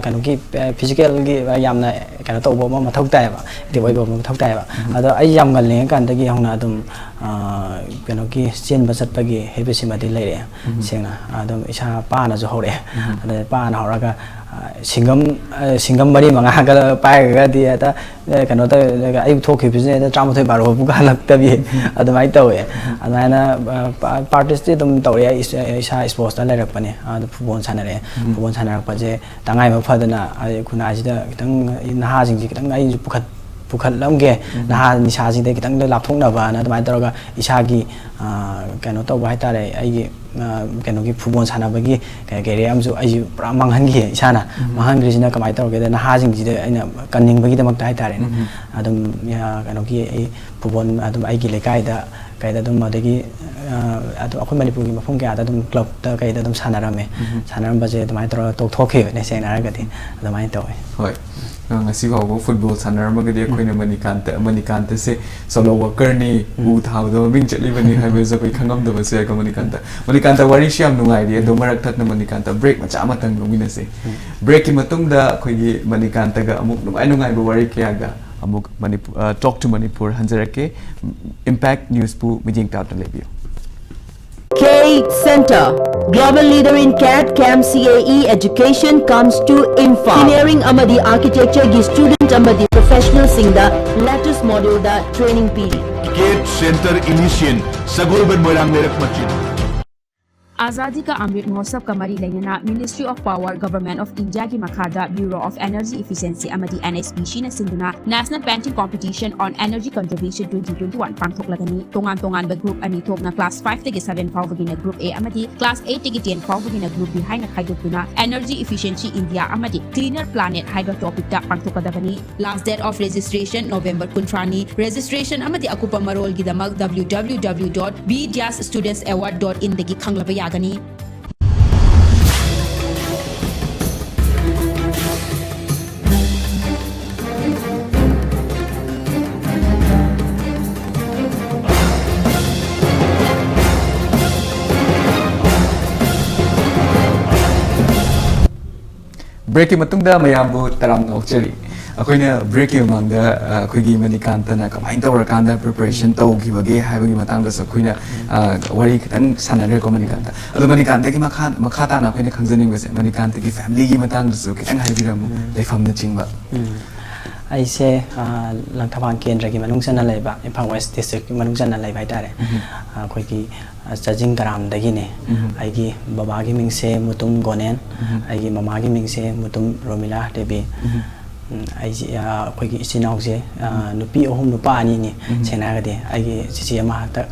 ꯀꯩꯅꯣꯒꯤ ꯐꯤꯖꯤꯀꯦꯜꯒꯤ ꯌꯥꯝꯅ ꯀꯩꯅꯣ ꯇꯧꯕ ꯑꯃ ꯃꯊꯧ ꯇꯥꯏꯌꯦꯕ ꯑꯦꯛꯇꯤꯚ ꯑꯣꯏꯕ ꯑꯃ ꯃꯊꯧ ꯇꯥꯏꯌꯦꯕ ꯑꯗꯣ ꯑꯩ ꯌꯥꯝ ꯉꯜꯂꯤꯉꯩꯀꯥꯟꯗꯒꯤ ꯍꯧꯅ ꯑꯗꯨꯝ ꯀꯩꯅꯣꯒꯤ ꯆꯦꯟꯕ ꯆꯠꯄꯒꯤ ꯍꯦꯕꯤꯠꯁꯤꯃꯗꯤ ꯂꯩꯔꯛꯑꯦ ꯁꯦꯡꯅ ꯑꯗꯨꯝ ꯏꯁꯥ ꯄꯥꯅꯁꯨ ꯍꯧꯔꯛꯑꯦ ꯑꯗꯩ ꯄꯥꯅ ꯍꯧꯔꯒ ꯁꯤꯡꯒꯝ 4-5ꯒ ꯄꯥꯏꯔꯒꯗꯤ ꯍꯦꯛꯇ ꯀꯩꯅꯣ ꯇꯧꯔꯒ ꯑꯌꯨꯛ ꯊꯣꯛꯈꯤꯕꯁꯤꯅ ꯍꯦꯛꯇ 13-12 ꯑꯗꯨꯃꯥꯏꯅ ꯇꯧꯋꯦ ꯑꯗꯨꯃꯥꯏꯅ ꯄꯥꯔꯇꯤꯁꯇꯤ ꯑꯗꯨꯝ ꯇꯧꯔꯛꯑꯦ ꯏꯁꯥ ꯁ꯭ꯄꯣꯔꯠꯁꯇ ꯂꯩꯔꯛꯄꯅꯦ ꯑꯗꯨ ꯐꯨꯠꯕꯣꯜ ꯁꯥꯟꯅꯔꯛꯑꯦ ꯐꯨꯠꯕꯣꯜ ꯁꯥꯟꯅꯔꯛꯄꯁꯦ ꯇꯉꯥꯏꯕ ꯐꯗꯅ ꯈꯨꯟꯅꯥꯏꯁꯤꯗ ꯈꯤꯇꯪ ꯅꯍꯥꯁꯤꯡꯁꯤ ꯈꯤꯇꯪ ꯑꯩꯁꯨ पुखलमगे नहा निशाजी दे कितंग लापथोंनबा ना तमाय तरोगा इसागी कनो तो बाय तारे आई कनो की फुटबॉल सानाबगी कैरियर अमसु आई पुरा मंगहनगी इसाना मंगहनग्रिसिना कमाय तरोगे नहा जिंगजिदे आइना कनिंगबगी दमक ताय तारे अदम या कनो की फुटबॉल अदम आई की लेकायदा कायदा दम मदगी अखोय मणिपुर की मफम क्या दम क्लब ता कायदा दम सानारमे सानारमबजे तमाय तरो तोखथोखे ने सेनारगदी तमाय तोय होय ngasi bawo football sanar magadi khoina manikanta se solo worker ni u thawdo ming chali bani haibe za koi khangam da base ka manikanta wari sham nungai ri do marak that na manikanta break macha matang lungina se break ki matung da khoi gi manikanta ga amuk nungai bo wari kya ga amuk manipur talk to manipur hanjarake impact news pu mijing ta lebiyo K Center, global leader in CAD CAM CAE education comes to Info. Engineering amadi architecture gi student amadi professional singda latest module da training piri. K Center initiation Sagurban Moirang Nerak Machin. आज़ादी का अमृत महोत्सव का मरी लेना ministry of power government of India की मखादा ब्यूरो ऑफ एनर्जी इफिशिएंसी अमदी एनएसपी ने सिंधुना national painting competition on energy conservation 2021 पांथोकलगनी तोंगान तोंगान ग्रुप अनि थोकना क्लास 5 तक 7 फाउबगिना ग्रुप ए अमदी क्लास 8 तक 10 फाउबगिना ग्रुप बी हाइना खाइदोकुना एनर्जी इफिशिएंसी इंडिया अमदी क्लीनर प्लैनेट हाइगा टॉपिक दा पांथोकदबनी last date of registration November 20 registration अमदी अकुपा मरोल गिदमक www.b-studentsaward.in दगी खंगलबया Gani. break ki matungda mayambu taram nokchari akoina break ki mangda akoigi manikanta na kamai tawrakanda preparation tawgibage haibagi matangda akoina wari kitang sanare ko manikanta adu manikanta ki makhata na akoina khangjaning base manikanta ki family ki matangda su kitang haibiramu leifamna chingba aise langthabang kendra ki manungsana leiba Imphal West district ki manungsana leiba tare khoi ki Chajing Garam dagi ne aigi baba gi mingse mutum gonen aigi mama gi mingse mutum Romila Devi aigi khoi ki isinau je nupi ohum nupa ani ni sena ga de aigi chichi ama ta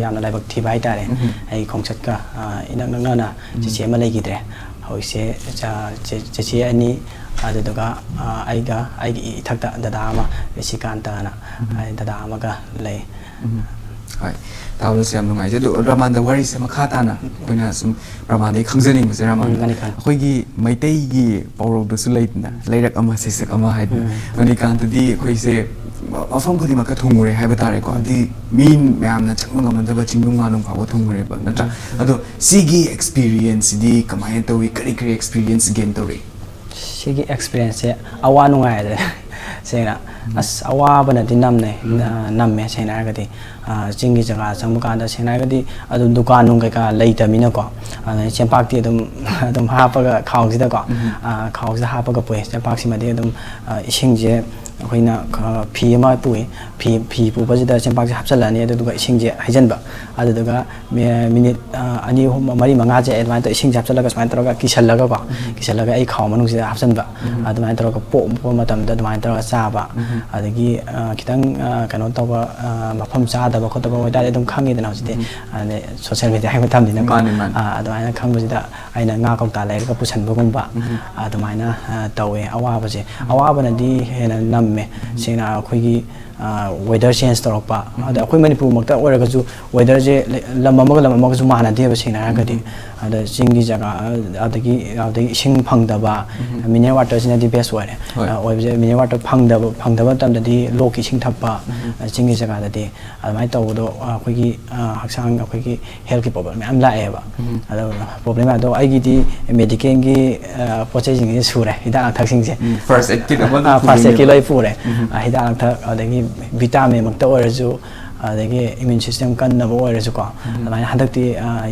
yamna laibak thi bai tare ai khongchat ka inak nak na chichi ama lei gi dre hoise chichi ani aduga aiga aigi thakta dada ama besikanta na ai dada ama ga lei hai tawlo siam nungai je do raman da wari se makhata na koina sum raman dei khangjaning se raman khoi gi maitai gi pawro do su leitna leirak ama se sak ama hai ani kan di khoi se afam khodi maka thungure hai batare ko di min myam na changma ngam da chingung ma nung phaw thungure ba natra ado sigi experience di kamai to wi kari experience gain to ri sigi experience se awa nungai de सेना अस अवाबना दि नमने नम्मे सेना गदि चिंगी जगह चंगमुकांदा सेना गदि अदुम दुकान नुंग का लैतमिना को चेंपाक्ति अदुम हापगा खाउसिदा को खाउसिदा हापगा पोय चेंपाक्सि मदि अदुम इसिंजे अखोइना फी अमा पुए फी पुबजिदा चेंपाक्सि हापचलानी अदुगा इसिंजे हाइजनबा अदुगा मिनिट अनि मरि मंगा जे एडवाइन त इसिंग हापचलगा समाइन तरगा किसलगा आई खाउ मनुसिदा हापचनबा अदुमाइन तरगा पो मतम द अदुमाइन तरगा चाबा अदगी खितंग कनो तबा मफम चादबा खोतबा ओइदाले दum खंगिदना हसिते अने सोशल मीडिया हाइ मतमदिना अदुमाइन खंगबजिदा आइना nga कौता लाइरगा पुसनबगुंबा अदुमाइना तवे अवाबजे अवाबनदि हेना नम्मे सेना अखोइगी weather change torokpa ada akhoi manipur makta oraga ju weather je lamamaga ju mana de ba sina gadi ada singgi jaga adagi sing phangdaba mineral water sina di best ware oibje mineral water phangdaba tamda di loki sing thappa singgi jaga da de admai tawdo akhoi gi haksang akhoi gi health ki problem am la eba ada problem ado ai gi di medical gi poche jing sure ida thak sing je first aid kit first aid kit loi pure ida thak adagi vitamin makta orasu adagi immune system kan na bo orasu ko adai hadakti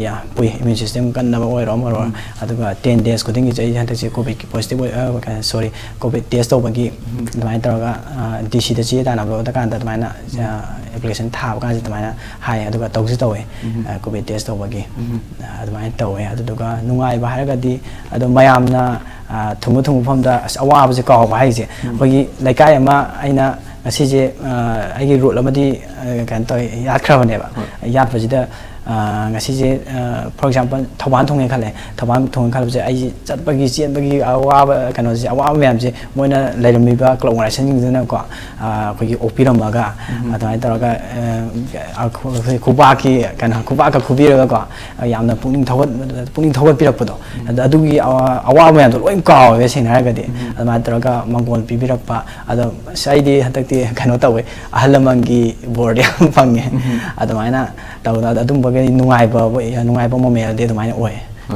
ya pui immune system kan na bo oro moro aduga 10 days ko dingi jai hadakti covid ki positive sorry covid test to bagi adai taraga dc da chi da na bo da kan da adai na application tha ba kan adai na hai aduga tawsi tawe covid test to bagi adai tawe aduga nungai ba haraga di adu mayam na thumu pham da awa ba je ko ba hai je bagi laikai ama aina ngasi je ai rule amadi kan to yat khra ne ba yat ba jida ngasi je for example thoban thong khale thoban thong khale je ai chat bagi chen bagi awa ba kan je awa mem je moina leirami ba klong ra sen jing na ko khoi opiram ba ga adai tar ga khuba ki kan khuba ka khubi ra ko yamna puning thawat pirak pado adugi awa mem to loi ka we sen ha ga de adai tar ga mangol pi pirak pa ado sai di hatakti kano tawe ahalamangi board yam pange adai na taw adum nungai ba mo me de to mai oi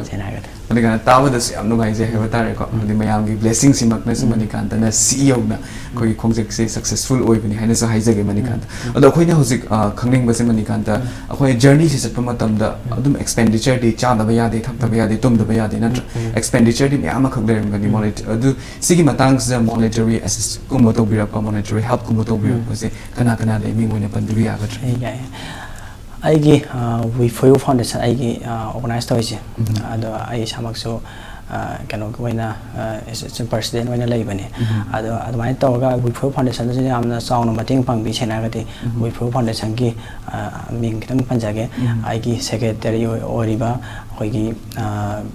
sena ga mani kan tawa da siam nungai je heba tare ko di mayam gi blessing simak na mani kan na CEO na koi khongjek se successful oi bani haina so haije ge mani kan ado khoi na hojik khangning ba se mani kan ta khoi journey si satpa matam da adum expenditure di cha da ba ya de thak da ba ya de tum da ba ya de na expenditure di me ama khak le ram ga di monetary adu sigi matang se monetary assist kum to bi ra pa monetary help kum to bi ra se kana kana de mi ngone pan di ya ga aigi we for you foundation aigi organize to ise ado ai samak so kano ko na president wena lai bane ado admai to ga we for foundation je amna sauna mating pang bi chena ga de we for foundation ki ming kitang panja ge aigi secretary oriba khoi gi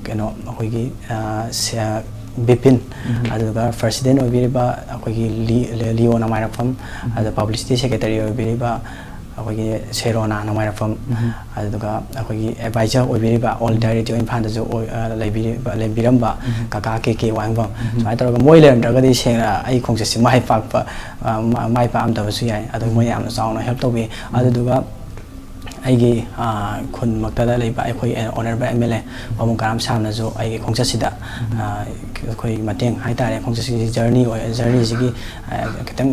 kano khoi gi bipin aduga president obiriba khoi gi leona mai rafam ado publicity secretary obiriba अखोगी सेरोना नमाय रफम अदुगा अखोगी एडवाइजर ओबिरिबा ऑल डायरेक्टर इन फान जो लेबिरमबा काका के वांगबम साइ तरगा मोय लेमद्रगदि सेना आई खोंसे सि माइ पाकपा माइ पाम दबसु याय अदु मोय यामना साउना हेल्प तोबि अदुगा आइगे खुन मक्तदा लेबा अखोई ऑनरेबल एमएलए बामुं कराम सामना जो आइगे खोंसे सिदा अखोई मतेंग हाइतारे खोंसे सि journey सिगी खतंग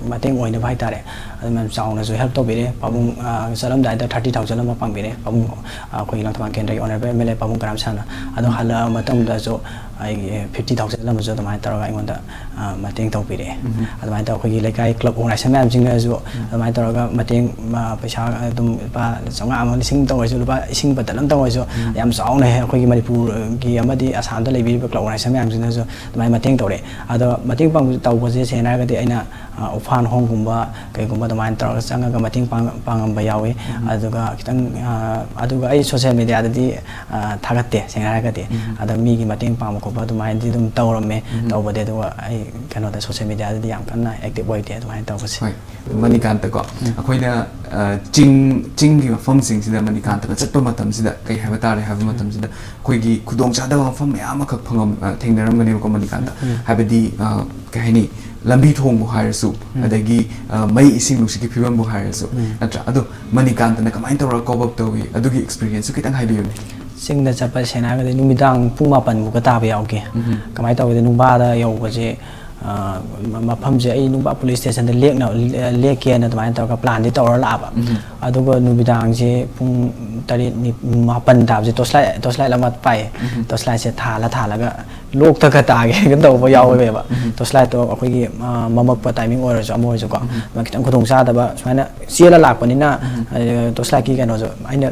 mateng oina bhai tare adum chauna jo help to bire pabung salam dai da 30000 ma pang bire pabung khoi lang thwan kendrai honorable mele pabung karam sana ado hala matam da jo ai 50000 lam jo tamai taraga ingon da mateng to bire adumai ta khoi lekai club organization mam jing jo adumai taraga mateng paisa adum pa changa am lising to jo ba ising batalam to jo yam chauna he khoi Manipur gi amadi Assam da lebi club organization mam jing jo adumai mateng to re ado mateng pang tau bo je sena ga de aina fan hong gumba kai gumba da man tar changa ga mating pangam ba yawi aduga kitang aduga ai social media da di thagatte senga ga de ada mi gi mating pang ko ba du mai di dum tawrame tawba de do ai kano da social media da di yam kanna active boy de mai taw basi mani kan ta ko akoina ching gi mafam sing sida mani kan ta chatpa matam sida kai ha ba tare ha matam sida koi gi khudong cha da mafam ya ma khak phangam thengnaram gani ko mani kan ta ha ba di kai ni lambi thong bu harasu adagi mai ising lu siki phibam bu harasu natra adu mani kan ta na kamai tora cope up towi adugi experience su kitang haibiyo ni sing da chapa sena ga de numidang pung ma pan bu ka ta ba yaw ke kamai taw de numba da yaw ba je mafam je ai numba police station de lek na lek ke na tamai taw ka plan di taw la ba aduga numidang je pung tari ni ma pan da je toslai lamat pai toslai se tha la ga lok ta ka ta ge ga taw ba yaw be ba toslai to akhoi gi mamak pa timing or jo amoi jo ko ma kitang khudong sa da ba smaina siela lak pani na toslai ki ga no jo aina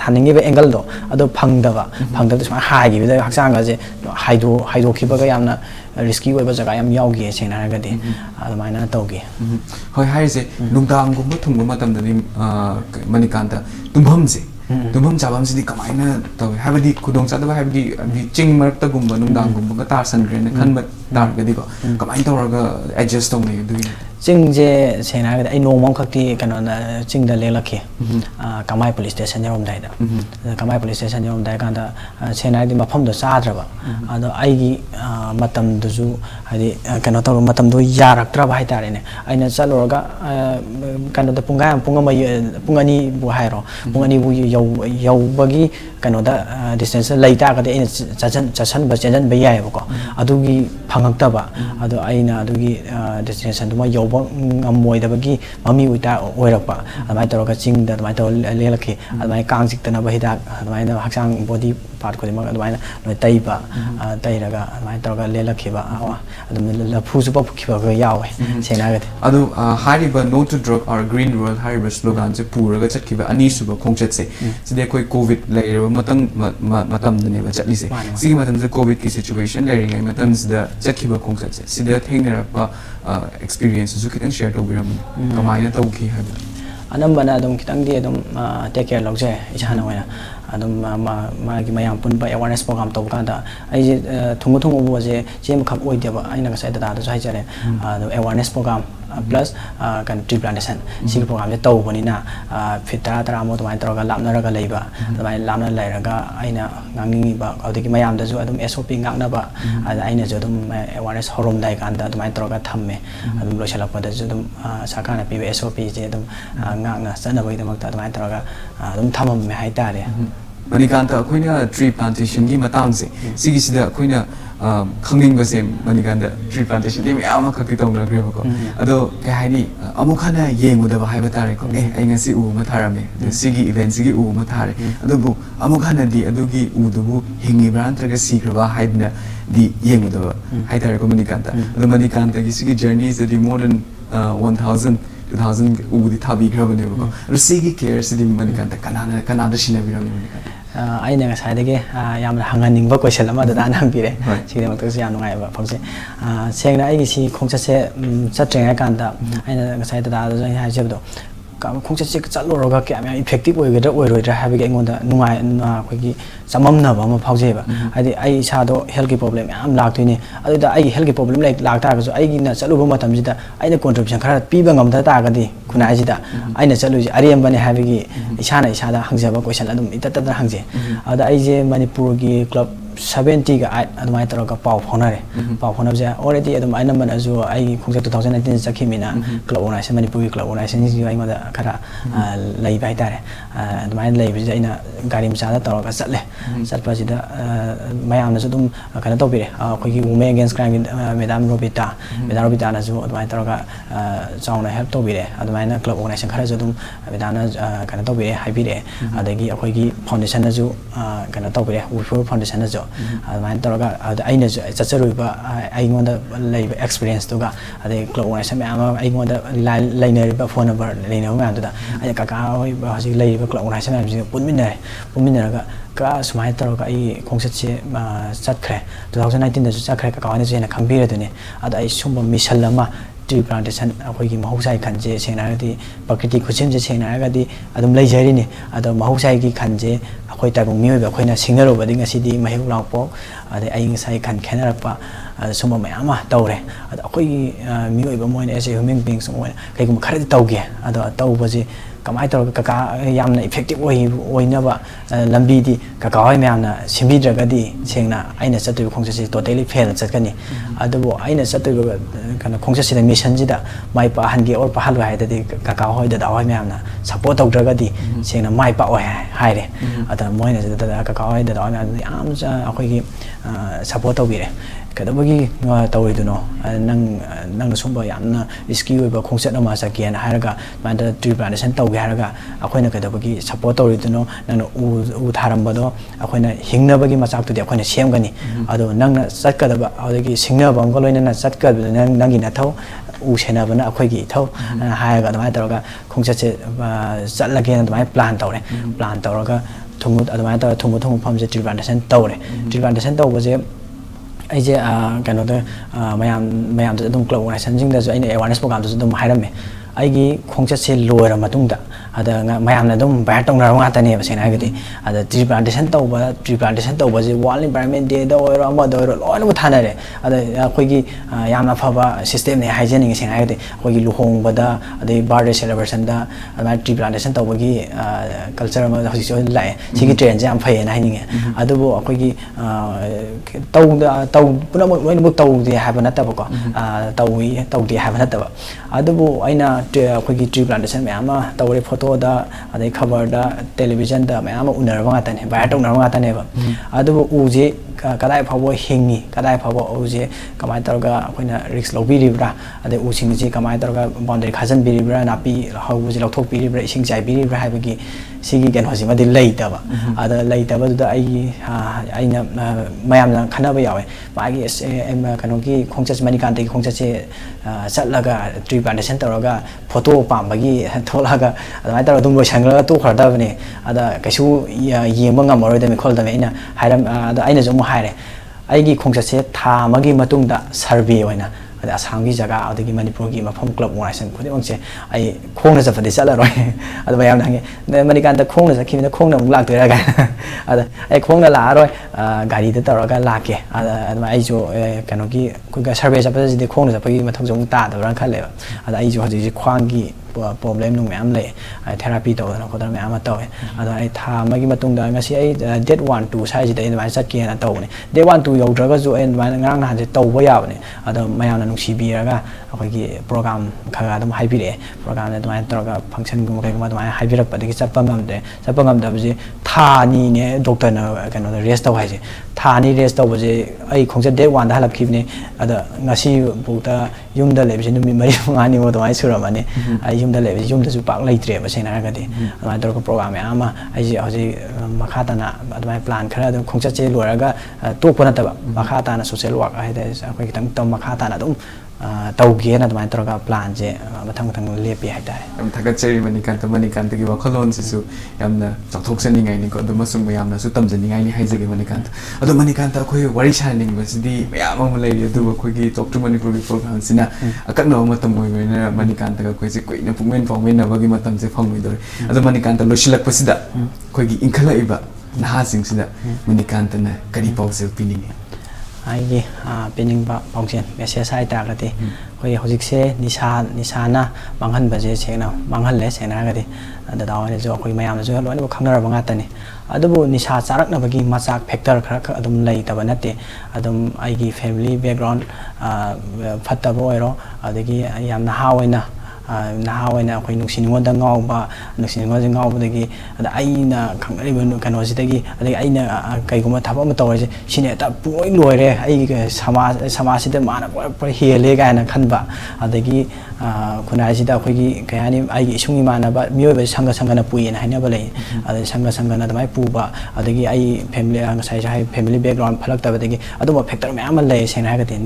thaningi be angle do ado phang da sma hai gi be haksang ga je haido ki ba ga yamna risky oi ba jaga yam yaw gi sena ga de adamaina taw gi hoi hai je nungdang gum ba thum ma tam da ni mani kan ta tumham je tumham chabam si di kamaina taw habadi khudong cha da habadi ching marak ta gum ba nungdang gum ba tar san gren khan ba tar ga di ko kamain taw ga adjust taw ni du ching je sena ga ai nomam khakti kana na ching da le lakhe kamai police station yom dai da kamai police station yom dai kan da sena di mafam do sadra ba ado ai gi matam du ju hadi kana taw matam do yarak tra ba hai tare ne aina chalo ga kana da pungani bu hai ro pungani bu yau bagi kana da distance lai ta ga de ina chasan ba chen ba yai ba ko adugi phangak ta ba ado aina adugi destination du ma yau ngamoi da bagi mami uita oirakpa admai toroga ching da admai to lelakhi admai kang sik tana bahida admai na haksang body part ko ma admai na tai ba tai raga admai toroga lelakhi ba adum la phu su pa phu ba ga yawe sena ga adu hariba no to drug or green world hariba slogan je puraga chatki ba ani su ba khongchat se side koi covid lairaba matam ne ba chatli se sigi matam je covid ki situation lairing ai matam da chatki ba khongchat se side thengna ba experience su kitang share tobiram kamaina tawki habu anambana adum kitang di adum take care logje isana wena adum ma gi mayam pun ba awareness program to kanda ai thungu thungu bo je jem khap oi deba aina ga sai da da sai jare awareness program plus kan tree plantation sing program je taw bani na fitra tara mo mai tara ga lamna ra ga leiba mai lamna lai ra ga aina ngangi ba audiki mayam da ju adum SOP ngakna ba aina ju adum awareness horom dai kan da mai tara ga thamme adum lo shala pa da ju adum sakana pi SOP je adum ngakna sana bai da mak ta mai tara ga adum thamam me hai ta re Manikanta akoina tree plantation gi matang se sigi sida akoina khanging ba se manikanta tree plantation de ama khakti tong la gre ko ado ka haini amukhana yengu da ba hai ba tare ko ai ngasi u ma tharame sigi event sigi u ma thare ado bu amukhana di ado gi u du bu hingi bran traga sikraba haidna di yengu da hai tare ko manikanta ado manikanta gi sigi journey is the more than 1000 2000 udi thabi grabane ko sigi care sidi manikanta kanada shinabiram manikanta ai nang sai dege yam hanganing ba question ama da nang pire sigde mak tse yam ngai ba phangse seng na ai gi si khongcha se chatreng kan da ai na sai da da hai jeb do khongcha se chatlo ro ga kya effective oi ga oi roi ra ha bi ga ngon da nungai khoi gi samam na ba ma phauje ba ai ai sa do health ki problem am lak thini adu da ai health ki problem lak ta ga so ai gi na chalu ba matam ji da ai na contribution khara pi ba ngam da ta ga di khuna ji da ai na chalu ji ariam ba ne ha bi gi isa na isa da hangja ba question adum ita ta hangje ada ai je Manipur gi club 70 ga adumai taro ka pau phonare pau phonab ja already adum aina man azu ai khongsa 2019 sakhi mina club organization Manipuri club organization ji ai ma da khara lai bai tare adumai lai bi aina gari mcha da taro ka chatle chatpa ji da mayam na adum kana to bire khoi gi women against crime madam Robita na ju adumai taro ka chauna help to bire adumai na club organization khara adum madam na kana to bire hai bire adagi khoi gi foundation na ju kana to bire Woodford foundation na ju adumai taro ka aina ju chacharui ba ai ngon da lai experience to ga adai club organization ma ai ngon da lainer ba phone number lainer ma da ai ka ka hoi ba ji lai ba club organization ma ji punmin ga ka sumai taro ka ai khongset se chat khre 2019 da ju chat khre ka ka ne je na khambire de ne ada ai sumba mission lama tree plantation akoi gi mahusai khanje sengna ga di prakriti khusim je sengna ga di adum lai jari ne ado mahusai gi khanje akoi ta bung mioi ba khoina singnaro ba ding asi di mahi ulang po ade ai ngai khan khenara pa sumba mayama tawre ado akoi mioi ba moine as a human being so kai gum khara di tawge ado taw ba je kamai tawra ka yamna effective oi na ba lambi di ka hoi mayamna simbi draga di sengna aina chatu khongsa se totally fail chatkani ado bo aina chatu kana khongsa se mission ji da mai pa han gi or pa hal hai da di ka hoi da hoi mayamna support taw draga di sengna mai pa oi hai re ada moina da ka hoi da hoi mayamna am cha akoi gi support taw bi re kadabagi tawai duno nang sumba yamna risky oi ba khongset na ma sa kian haraga man da tree plantation taw gi haraga akoina kadabagi support taw duno nang u tharam ba do akoina hingna bagi machak tu de akoina sem gani ado nang na sat ka da ba adagi singna ba ngol loina na sat ka nang gi na thaw u sena bana akhoi gi thaw haraga da mai taraga khongset se sat la gen da mai plan tawre plan tawraga thumu adamai ta thumu pham je tree plantation tawre tree plantation taw ba je ai je kano da mayam da dum club organization jing da jo ai awareness program da dum hairame ai gi khongchat se loira matung da ada mayam na dum bayar tong na nga ta ne ba sena ga di ada tree plantation taw ba je wall environment day da oi ra ma da oi loi na thana re ada khoi gi yamna phaba system ne hygienic sena ga di khoi gi luhong ba da ada birthday celebration da ada tree plantation taw ba gi culture ma hosi so lai sigi trend jam phai na ni adu bo khoi gi taw puna mo mo taw di ha ba na ta ba ko taw di ha ba na ta ba adu bo aina khoi gi tree plantation ma ma taw re photo da adai cover da television da ma ma unar ba ta ne ba ta unar ba ta ne ba adu u je kadai phabo hingi kadai phabo u je kamai tar ga khoina risk lobi ri bra adai u sing ji kamai tar ga boundary khajan bi ri bra na pi hau ji lok thok pi ri bra ising jai bi ri bra ha ba gi sigi gen hosi ma di lai ta ba ada lai ta ba da ai na mayam na khana ba yawe ba gi em kanong ki khongcha mani kan te khongcha se sat la ga tree plantation tar ga photo pam ba gi thola ga adai tar dum lo sang la tu khar da ba ne ada kaisu yeng ba ngam ro da me khol da me ina hairam ada aina jo mo haire ai gi khongcha se tha ma gi matung da survey oina ꯑꯗ ꯑꯁꯥꯝꯒꯤ ꯖꯒꯥ ꯑꯗꯒꯤ ꯃꯅꯤꯄꯨꯔꯒꯤ ꯃꯐꯝ ꯀ꯭ꯂꯕ ꯑꯣꯔꯒꯅꯥꯏꯖꯦꯁꯟ ꯈꯨꯗꯤꯡꯃꯛꯁꯦ ꯑꯩ ꯈꯣꯡꯅ ꯆꯠꯄꯗꯤ ꯆꯠꯂꯔꯣꯏ ꯑꯗꯨ ꯃꯌꯥꯝꯅ ꯍꯪꯉꯦ ꯃꯅꯤꯀꯥꯟꯇ ꯈꯣꯡꯅ ꯆꯠꯈꯤꯕꯅ ꯈꯣꯡꯅ ꯑꯃꯨꯛ ꯂꯥꯛꯇꯣꯏꯔꯥ ꯀꯥꯏꯅ ꯑꯗ ꯑꯩ ꯈꯣꯡꯅ ꯂꯥꯛꯑꯔꯣꯏ ꯒꯥꯔꯤꯗ ꯇꯧꯔꯒ ꯂꯥꯛꯀꯦ ꯑꯗꯨꯃꯥꯏꯅ ꯑꯩꯁꯨ ꯀꯩꯅꯣꯒꯤ ꯁꯔꯚꯦ ꯆꯠꯄꯁꯤꯗꯤ ꯈꯣꯡꯅ ꯆꯠꯄꯒꯤ ꯃꯊꯧꯁꯨ ꯑꯃꯨꯛ ꯇꯥꯗꯕ꯭ꯔꯥ ꯈꯜꯂꯦꯕ ꯑꯗ ꯑꯩꯁꯨ ꯍꯧꯖꯤꯛꯁꯤ ꯈ꯭ꯋꯥꯡꯒꯤ ꯄ꯭ꯔꯣꯕ꯭ꯂꯦꯝ ꯅꯨꯡ ꯃꯌꯥꯝ ꯂꯩ ꯊꯦꯔꯥꯄꯤ ꯇꯧꯗꯅ ꯈꯣꯠꯇꯅ ꯃꯌꯥꯝ ꯑꯃ ꯇꯧꯋꯦ ꯑꯗꯣ ꯑꯩ ꯊꯥ ꯑꯃꯒꯤ ꯃꯇꯨꯡꯗ ꯉꯁꯤ ꯑꯩ ꯗꯦꯠ 1-2 ꯁ꯭ꯋꯥꯏꯁꯤꯗ ꯑꯩ ꯑꯗꯨꯃꯥꯏꯅ ꯆꯠꯀꯦꯅ ꯇꯧꯕꯅꯦ ꯗꯦꯠ 1-2 ꯌꯧꯗ꯭ꯔꯒꯁꯨ ꯑꯩ ꯑꯗꯨꯃꯥꯏꯅ ꯉꯔꯥꯡ ꯅꯍꯥꯟꯁꯦ ꯇꯧꯕ ꯌꯥꯕꯅꯦ ꯑꯗꯣ ꯃꯌꯥꯝꯅ ꯅꯨꯡꯁꯤꯕꯤꯔꯒ ꯑꯩꯈꯣꯏꯒꯤ ꯄ꯭ꯔꯣꯒ꯭ꯔꯥꯝ ꯈꯔ ꯑꯗꯨꯝ ꯍꯥꯏꯕꯤꯔꯛꯑꯦ ꯄ꯭ꯔꯣꯒ꯭ꯔꯥꯝꯗ ꯑꯗꯨꯃꯥꯏꯅ ꯇꯧꯔꯒ ꯐꯪꯁꯟꯒꯨꯝꯕ ꯀꯩꯒꯨꯝꯕ ꯑꯗꯨꯃꯥꯏꯅ ꯍꯥꯏꯕꯤꯔꯛꯄꯗꯒꯤ ꯆꯠꯄ ꯉꯝꯗ꯭ꯔꯦ ꯆꯠꯄ ꯉꯝꯗꯕꯁꯦ ꯊꯥ ꯑꯅꯤꯅꯦ ꯗꯣꯛꯇꯔꯅ ꯀꯩꯅꯣꯗ ꯔꯦꯁ ꯇꯧ ꯍꯥꯏꯁꯦ ꯊꯥ ꯑꯅꯤ ꯔꯦꯁ ꯇꯧꯕꯁꯦ ꯑꯩ ꯈꯣꯡꯆꯠ ꯗꯦꯠ 1ꯗ ꯍꯜꯂꯛꯈꯤꯕꯅꯦ ꯑꯗ ꯉꯁꯤꯐꯥꯎꯗ ꯌꯨꯝꯗ ꯂꯩꯕꯁꯦ ꯅꯨꯃꯤꯠ 3-5ꯅꯤꯃꯨꯛ ꯑꯗꯨꯃꯥꯏꯅ ꯁꯨꯔꯝꯃꯅꯤ ꯑꯩ ꯌꯨꯝꯗ ꯂꯩꯕꯁꯦ ꯌꯨꯝꯗꯁꯨ ꯄꯥꯛ ꯂꯩꯇ꯭ꯔꯦꯕ ꯁꯦꯡꯅ ꯍꯥꯏꯔꯒꯗꯤ ꯑꯗꯨꯃꯥꯏꯅ ꯇꯧꯔꯒ ꯄ꯭ꯔꯣꯒ꯭ꯔꯥꯝ ꯃꯌꯥꯝ ꯑꯃ ꯑꯩꯁꯦ ꯍꯧꯖꯤꯛ ꯃꯈꯥ ꯇꯥꯅ ꯑꯗꯨꯃꯥꯏꯅ ꯄ꯭ꯂꯥꯟ ꯈꯔ ꯑꯗꯨꯝ ꯈꯣꯡꯆꯠꯁꯦ ꯂꯣꯏꯔꯒ ꯇꯣꯛꯄ ꯅꯠꯇꯕ ꯃꯈꯥ ꯇꯥꯅ ꯁꯣꯁꯤꯌꯦꯜ ꯋꯥꯔꯛ ꯍꯥꯏꯇꯥꯔꯦ ꯑꯩꯈꯣꯏ ꯈꯤꯇꯪ ꯃꯈꯥ ꯇꯥꯅ ꯑꯗꯨꯝ ꯇꯧꯒꯦꯅ ꯑꯗꯨꯃꯥꯏꯅ ꯇꯧꯔꯒ ꯄ꯭ꯂꯥꯟꯁꯦ ꯃꯊꯪ ꯂꯦꯞꯄꯤ ꯍꯥꯏꯇꯥꯔꯦ ꯌꯥꯝ ꯊꯥꯒꯠꯆꯔꯤ ꯃꯅꯤꯀꯥꯟꯇꯒꯤ ꯋꯥꯈꯜꯂꯣꯟꯁꯤꯁꯨ ꯌꯥꯝꯅ ꯆꯥꯎꯊꯣꯛꯆꯅꯤꯡꯉꯥꯏꯅꯤꯀꯣ ꯑꯗꯨ ꯑꯃꯁꯨꯡ ꯃꯌꯥꯝꯅꯁꯨ ꯇꯝꯖꯅꯤꯡꯉꯥꯏꯅꯤ ꯍꯥꯏꯖꯒꯦ ꯃꯅꯤꯀꯥꯟꯇ ꯑꯗꯣ ꯃꯅꯤꯀꯥꯟꯇ ꯑꯩꯈꯣꯏ ꯋꯥꯔꯤ ꯁꯥꯅꯅꯤꯡꯕꯁꯤꯗꯤ ꯃꯌꯥꯝ ꯑꯃ ꯂꯩꯔꯤ ꯑꯗꯨꯕꯨ ꯑꯩꯈꯣꯏꯒꯤ ꯇꯣꯛ ꯇꯨ ꯃꯅꯤꯄꯨꯔꯒꯤ ꯄ꯭ꯔꯣꯒ꯭ꯔꯥꯝꯁꯤꯅ ꯑꯀꯛꯅꯕ ꯃꯇꯝ ꯑꯣꯏꯕꯅꯤꯅ ꯃꯅꯤꯀꯥꯟꯇꯒ ꯑꯩꯈꯣꯏꯁꯦ ꯀꯨꯏꯅ ꯄꯨꯛꯃꯦꯟ ꯐꯥꯎꯃꯤꯟꯅꯕꯒꯤ ꯃꯇꯝꯁꯦ ꯐꯪꯉꯣꯏꯗꯣꯔꯦ ꯑꯗꯣ ꯃꯅꯤꯀꯥꯟꯇ ꯂꯣꯏꯁꯤꯜꯂꯛꯄꯁꯤꯗ ꯑꯩꯈꯣꯏꯒꯤ ꯏꯟꯈꯠꯂꯛꯏꯕ ꯅꯍꯥꯁꯤꯡꯁꯤꯗ ꯃꯅꯤꯀꯥꯟꯇꯅ ꯀꯔꯤ ꯄꯥꯎꯖꯦꯜ ꯄꯤꯅꯤꯡꯉꯤ ꯑꯩꯒꯤ ꯄꯤꯅꯤꯡꯕ ꯄꯥꯎꯖꯦꯜ ꯃꯦꯁꯦꯖ ꯍꯥꯏꯇꯥꯔꯒꯗꯤ ꯑꯩꯈꯣꯏ ꯍꯧꯖꯤꯛꯁꯦ ꯅꯤꯁꯥꯅ ꯃꯥꯡꯍꯟꯕꯁꯦ ꯁꯦꯡꯅ ꯃꯥꯡꯍꯜꯂꯦ ꯁꯦꯡꯅ ꯍꯥꯏꯔꯒꯗꯤ ꯗꯗꯥ ꯍꯣꯏꯅꯁꯨ ꯑꯩꯈꯣꯏ ꯃꯌꯥꯝꯅꯁꯨ ꯂꯣꯏꯅꯃꯛ ꯈꯪꯅꯔꯕ ꯉꯥꯛꯇꯅꯤ ꯑꯗꯨꯕꯨ ꯅꯤꯁꯥ ꯆꯥꯔꯛꯅꯕꯒꯤ ꯃꯆꯥꯛ ꯐꯦꯛꯇꯔ ꯈꯔ ꯑꯗꯨꯝ ꯂꯩꯇꯕ ꯅꯠꯇꯦ ꯑꯗꯨꯝ ꯑꯩꯒꯤ ꯐꯦꯃꯤꯂꯤ ꯕꯦꯛꯒ꯭ꯔꯥꯎꯟ ꯐꯠꯇꯕ ꯑꯣꯏꯔꯣ ꯑꯗꯒꯤ ꯌꯥꯝ ꯅꯍꯥ ꯑꯣꯏꯅ ꯑꯩꯈꯣꯏ ꯅꯨꯡꯁꯤ ꯅꯨꯡꯉꯣꯟꯗ ꯉꯥꯎꯕ ꯅꯨꯡꯁꯤ ꯅꯨꯡꯉꯣꯟꯗ ꯉꯥꯎꯕꯗꯒꯤ ꯑꯗ ꯑꯩꯅ ꯈꯪꯅꯔꯤꯕ ꯀꯩꯅꯣꯁꯤꯗꯒꯤ ꯑꯗꯒꯤ ꯑꯩꯅ ꯀꯩꯒꯨꯝꯕ ꯊꯕꯛ ꯑꯃ ꯇꯧꯔꯤꯁꯦ ꯁꯤꯅ ꯍꯦꯛꯇ ꯄꯨꯡꯂꯣꯏ ꯂꯣꯏꯔꯦ ꯑꯩꯒꯤ ꯁꯃꯥꯖꯁꯤꯗ ꯃꯥꯅ ꯄꯨꯔꯥ ꯍꯦꯜꯂꯦ ꯀꯥꯏꯅ ꯈꯟꯕ ꯑꯗꯒꯤ ꯈꯨꯟꯅꯥꯏꯁꯤꯗ ꯑꯩꯈꯣꯏꯒꯤ ꯀꯩ ꯍꯥꯏꯅꯤ ꯑꯩꯒꯤ ꯏꯁꯨꯡ ꯏꯃꯥꯟꯅꯕ ꯃꯤꯑꯣꯏꯕꯁꯤ ꯁꯪꯒꯅ ꯄꯨꯏꯅ ꯍꯥꯏꯅꯕ ꯂꯩ ꯑꯗꯩ ꯁꯪꯒꯅ ꯑꯗꯨꯃꯥꯏꯅ ꯄꯨꯕ ꯑꯗꯒꯤ ꯑꯩ ꯐꯦꯃꯤꯂꯤ ꯉꯁꯥꯏꯁꯨ ꯍꯥꯏ ꯐꯦꯃꯤꯂꯤ ꯕꯦꯛꯒ꯭ꯔꯥꯎꯟ ꯐꯠꯂꯛꯇꯕꯗꯒꯤ ꯑꯗꯨꯝꯕ ꯐꯦꯛꯇꯔ ꯃꯌꯥꯝ ꯑꯃ ꯂꯩ ꯁꯦꯡꯅ ꯍꯥꯏꯔꯒꯗꯤ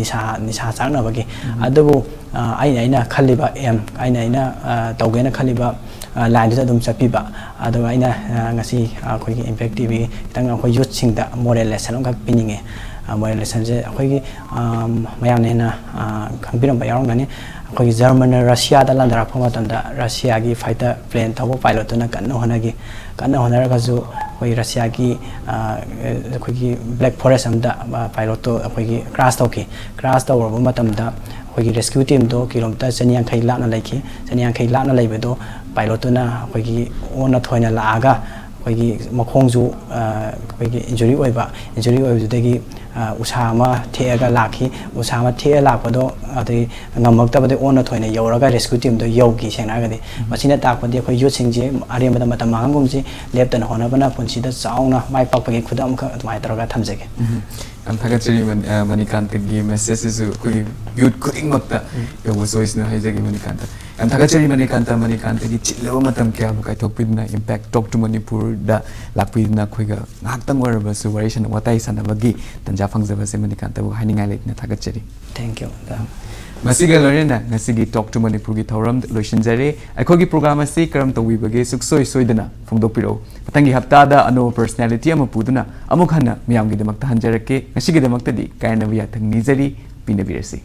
ꯅꯤꯁꯥ ꯆꯥꯛꯅꯕꯒꯤ ꯑꯗꯨꯕꯨ ꯑꯩꯅ ꯈꯜꯂꯤꯕ ꯑꯩꯅ ꯇꯧꯒꯦꯅ ꯈꯜꯂꯤꯕ ꯂꯥꯏꯟꯗꯨꯗ ꯑꯗꯨꯝ ꯆꯠꯄꯤꯕ ꯑꯗꯨꯒ ꯑꯩꯅ ꯉꯁꯤ ꯑꯩꯈꯣꯏꯒꯤ ꯏꯝꯄꯦꯛ ꯇꯤꯚꯤ ꯈꯤꯇꯪ ꯑꯩꯈꯣꯏ ꯌꯨꯠꯁꯤꯡꯗ ꯃꯣꯔꯦꯜ ꯂꯦꯁꯟ ꯑꯃꯈꯛ ꯄꯤꯅꯤꯡꯉꯦ ꯃꯣꯔꯦꯜ ꯂꯦꯁꯟꯁꯦ ꯑꯩꯈꯣꯏꯒꯤ ꯃꯌꯥꯝꯅ ꯍꯦꯟꯅ ꯈꯪꯕꯤꯔꯝꯕ ꯌꯥꯎꯔꯝꯒꯅꯤ ꯑꯩꯈꯣꯏꯒꯤ ꯖꯔꯃꯟꯅ ꯔꯁꯤꯌꯥꯗ ꯂꯥꯟꯗꯥꯔꯛꯄ ꯃꯇꯝꯗ ꯔꯁꯤꯌꯥꯒꯤ ꯐꯥꯏꯇꯔ ꯄ꯭ꯂꯦꯟ ꯊꯧꯕ ꯄꯥꯏꯂꯣꯠꯇꯨꯅ ꯀꯟꯅ ꯍꯣꯠꯅꯔꯒꯁꯨ ꯑꯩꯈꯣꯏ ꯔꯁꯤꯌꯥꯒꯤ ꯑꯩꯈꯣꯏꯒꯤ ꯕ꯭ꯂꯦꯛ ꯐꯣꯔꯦꯁ ꯑꯃꯗ ꯄꯥꯏꯂꯣꯠꯇꯣ ꯑꯩꯈꯣꯏꯒꯤ ꯀ꯭ꯔꯥꯁ ꯇꯧꯈꯤ ꯀ꯭ꯔꯥꯁ ꯇꯧꯔꯕ ꯃꯇꯝꯗ ꯑꯩꯈꯣꯏꯒꯤ ꯔꯦꯁꯀ꯭ꯌꯨ ꯇꯤꯝꯗꯣ ꯀꯤꯂꯣꯃꯤꯇꯔ 150 ꯂꯥꯞꯅ ꯂꯩꯈꯤ 150 ꯂꯥꯞꯅ ꯂꯩꯕꯗꯣ ꯄꯥꯏꯂꯣꯠꯇꯨꯅ ꯑꯩꯈꯣꯏꯒꯤ ꯑꯣꯟꯅ ꯊꯣꯏꯅ ꯂꯥꯛꯑꯒ ꯑꯩꯈꯣꯏꯒꯤ ꯃꯈꯣꯡꯁꯨ ꯑꯩꯈꯣꯏꯒꯤ ꯏꯟꯖꯨꯔꯤ ꯑꯣꯏꯕꯗꯨꯗꯒꯤ ꯎꯁꯥ ꯑꯃ ꯊꯦꯛꯑꯒ ꯂꯥꯛꯈꯤ ꯎꯁꯥ ꯑꯃ ꯊꯦꯛꯑ ꯂꯥꯛꯄꯗꯣ ꯑꯗꯒꯤ ꯉꯝꯃꯛꯇꯕꯗꯒꯤ ꯑꯣꯟꯅ ꯊꯣꯏꯅ ꯌꯧꯔꯒ ꯔꯦꯁꯀ꯭ꯌꯨ ꯇꯤꯝꯗꯣ ꯌꯧꯈꯤ ꯁꯦꯡꯅ ꯍꯥꯏꯔꯒꯗꯤ ꯃꯁꯤꯅ ꯇꯥꯛꯄꯗꯤ ꯑꯩꯈꯣꯏ ꯌꯨꯠꯁꯤꯡꯁꯦ ꯑꯔꯦꯝꯕꯗ ꯃꯇꯝ ꯃꯥꯡꯍꯟꯒꯨꯝꯁꯤ ꯂꯦꯞꯇꯅ ꯍꯣꯠꯅꯕꯅ ꯄꯨꯟꯁꯤꯗ ꯆꯥꯎꯅ ꯃꯥꯏ ꯄꯥꯛꯄꯒꯤ ꯈꯨꯗꯝ ꯑꯃꯈꯛ ꯑꯗꯨꯃꯥꯏꯅ ꯇꯧꯔꯒ ꯊꯝꯖꯒꯦ ꯌꯥꯝ ꯊꯥꯒꯠꯆꯔꯤ ꯃꯅꯤꯀꯥꯟꯇꯒꯤ ꯃꯦꯁꯦꯖꯁꯤꯁꯨ ꯑꯩꯈꯣꯏꯒꯤ ꯌꯨꯠ ꯈꯨꯗꯤꯡꯃꯛꯇ ꯌꯧꯕ ꯁꯣꯏꯁꯅꯨ ꯍꯥꯏꯖꯒꯦ ꯃꯅꯤꯀꯥꯟꯇ ꯌꯥꯝ ꯊꯥꯒꯠꯆꯔꯤ ꯃꯅꯤꯀꯥꯟꯇꯒꯤ ꯆꯤꯜꯂꯕ ꯃꯇꯝ ꯀꯌꯥꯕꯨ ꯀꯥꯏꯊꯣꯛꯄꯤꯗꯨꯅ ꯏꯝꯄꯦꯛ ꯇꯣꯛ ꯇꯨ ꯃꯅꯤꯄꯨꯔꯗ ꯂꯥꯛꯄꯤꯗꯨꯅ ꯑꯩꯈꯣꯏꯒ ꯉꯥꯏꯍꯥꯛꯇꯪ ꯑꯣꯏꯔꯕꯁꯨ ꯋꯥꯇꯥꯏ ꯁꯥꯟꯅꯕꯒꯤ ꯇꯟꯖꯥ ꯐꯪꯖꯕꯁꯦ ꯃꯅꯤꯀꯥꯟꯇꯕꯨ ꯍꯥꯏꯅꯤꯡꯉꯥꯏ ꯂꯩꯇꯅ ꯊꯥꯒꯠꯆꯔꯤ ꯊꯦꯡꯛ ꯌꯨ ꯃꯁꯤꯒ ꯂꯣꯏꯅꯅ ꯉꯁꯤꯒꯤ ꯇꯣꯛ ꯇꯨ ꯃꯅꯤꯄꯨꯔꯒꯤ ꯊꯧꯔꯝ ꯂꯣꯏꯁꯤꯟꯖꯔꯦ ꯑꯩꯈꯣꯏꯒꯤ ꯄ꯭ꯔꯣꯒ꯭ꯔꯥꯝ ꯑꯁꯤ ꯀꯔꯝ ꯇꯧꯕꯤꯕꯒꯦ ꯁꯨꯛꯁꯣꯏ ꯁꯣꯏꯗꯅ ꯐꯣꯡꯗꯣꯛꯄꯤꯔꯛꯎ ꯃꯊꯪꯒꯤ ꯍꯞꯇꯥꯗ ꯑꯅꯧꯕ ꯄꯔꯁꯣꯅꯦꯂꯤꯇꯤ ꯑꯃ ꯄꯨꯗꯨꯅ ꯑꯃꯨꯛ ꯍꯟꯅ ꯃꯤꯌꯥꯝꯒꯤꯗꯃꯛꯇ ꯍꯟꯖꯔꯛꯀꯦ ꯉꯁꯤꯒꯤꯗꯃꯛꯇꯗꯤ ꯀꯥꯏꯅꯕ ꯌꯥꯊꯪ ꯅꯤꯖꯔꯤ ꯄꯤꯅꯕꯤꯔꯁꯤ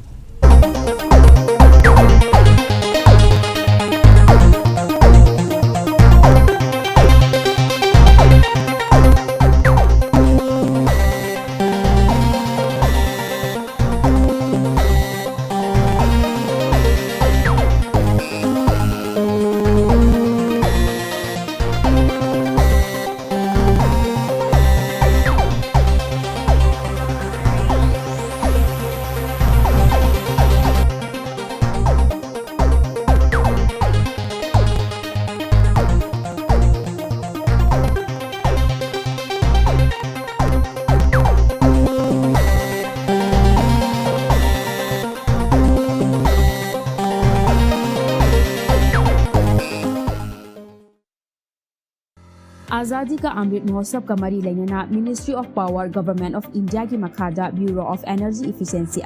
आज़ादी का अमृत महोत्सव का मरी लेना ministry of power government of India की मखादा ब्यूरो ऑफ एनर्जी इफिशिएंसी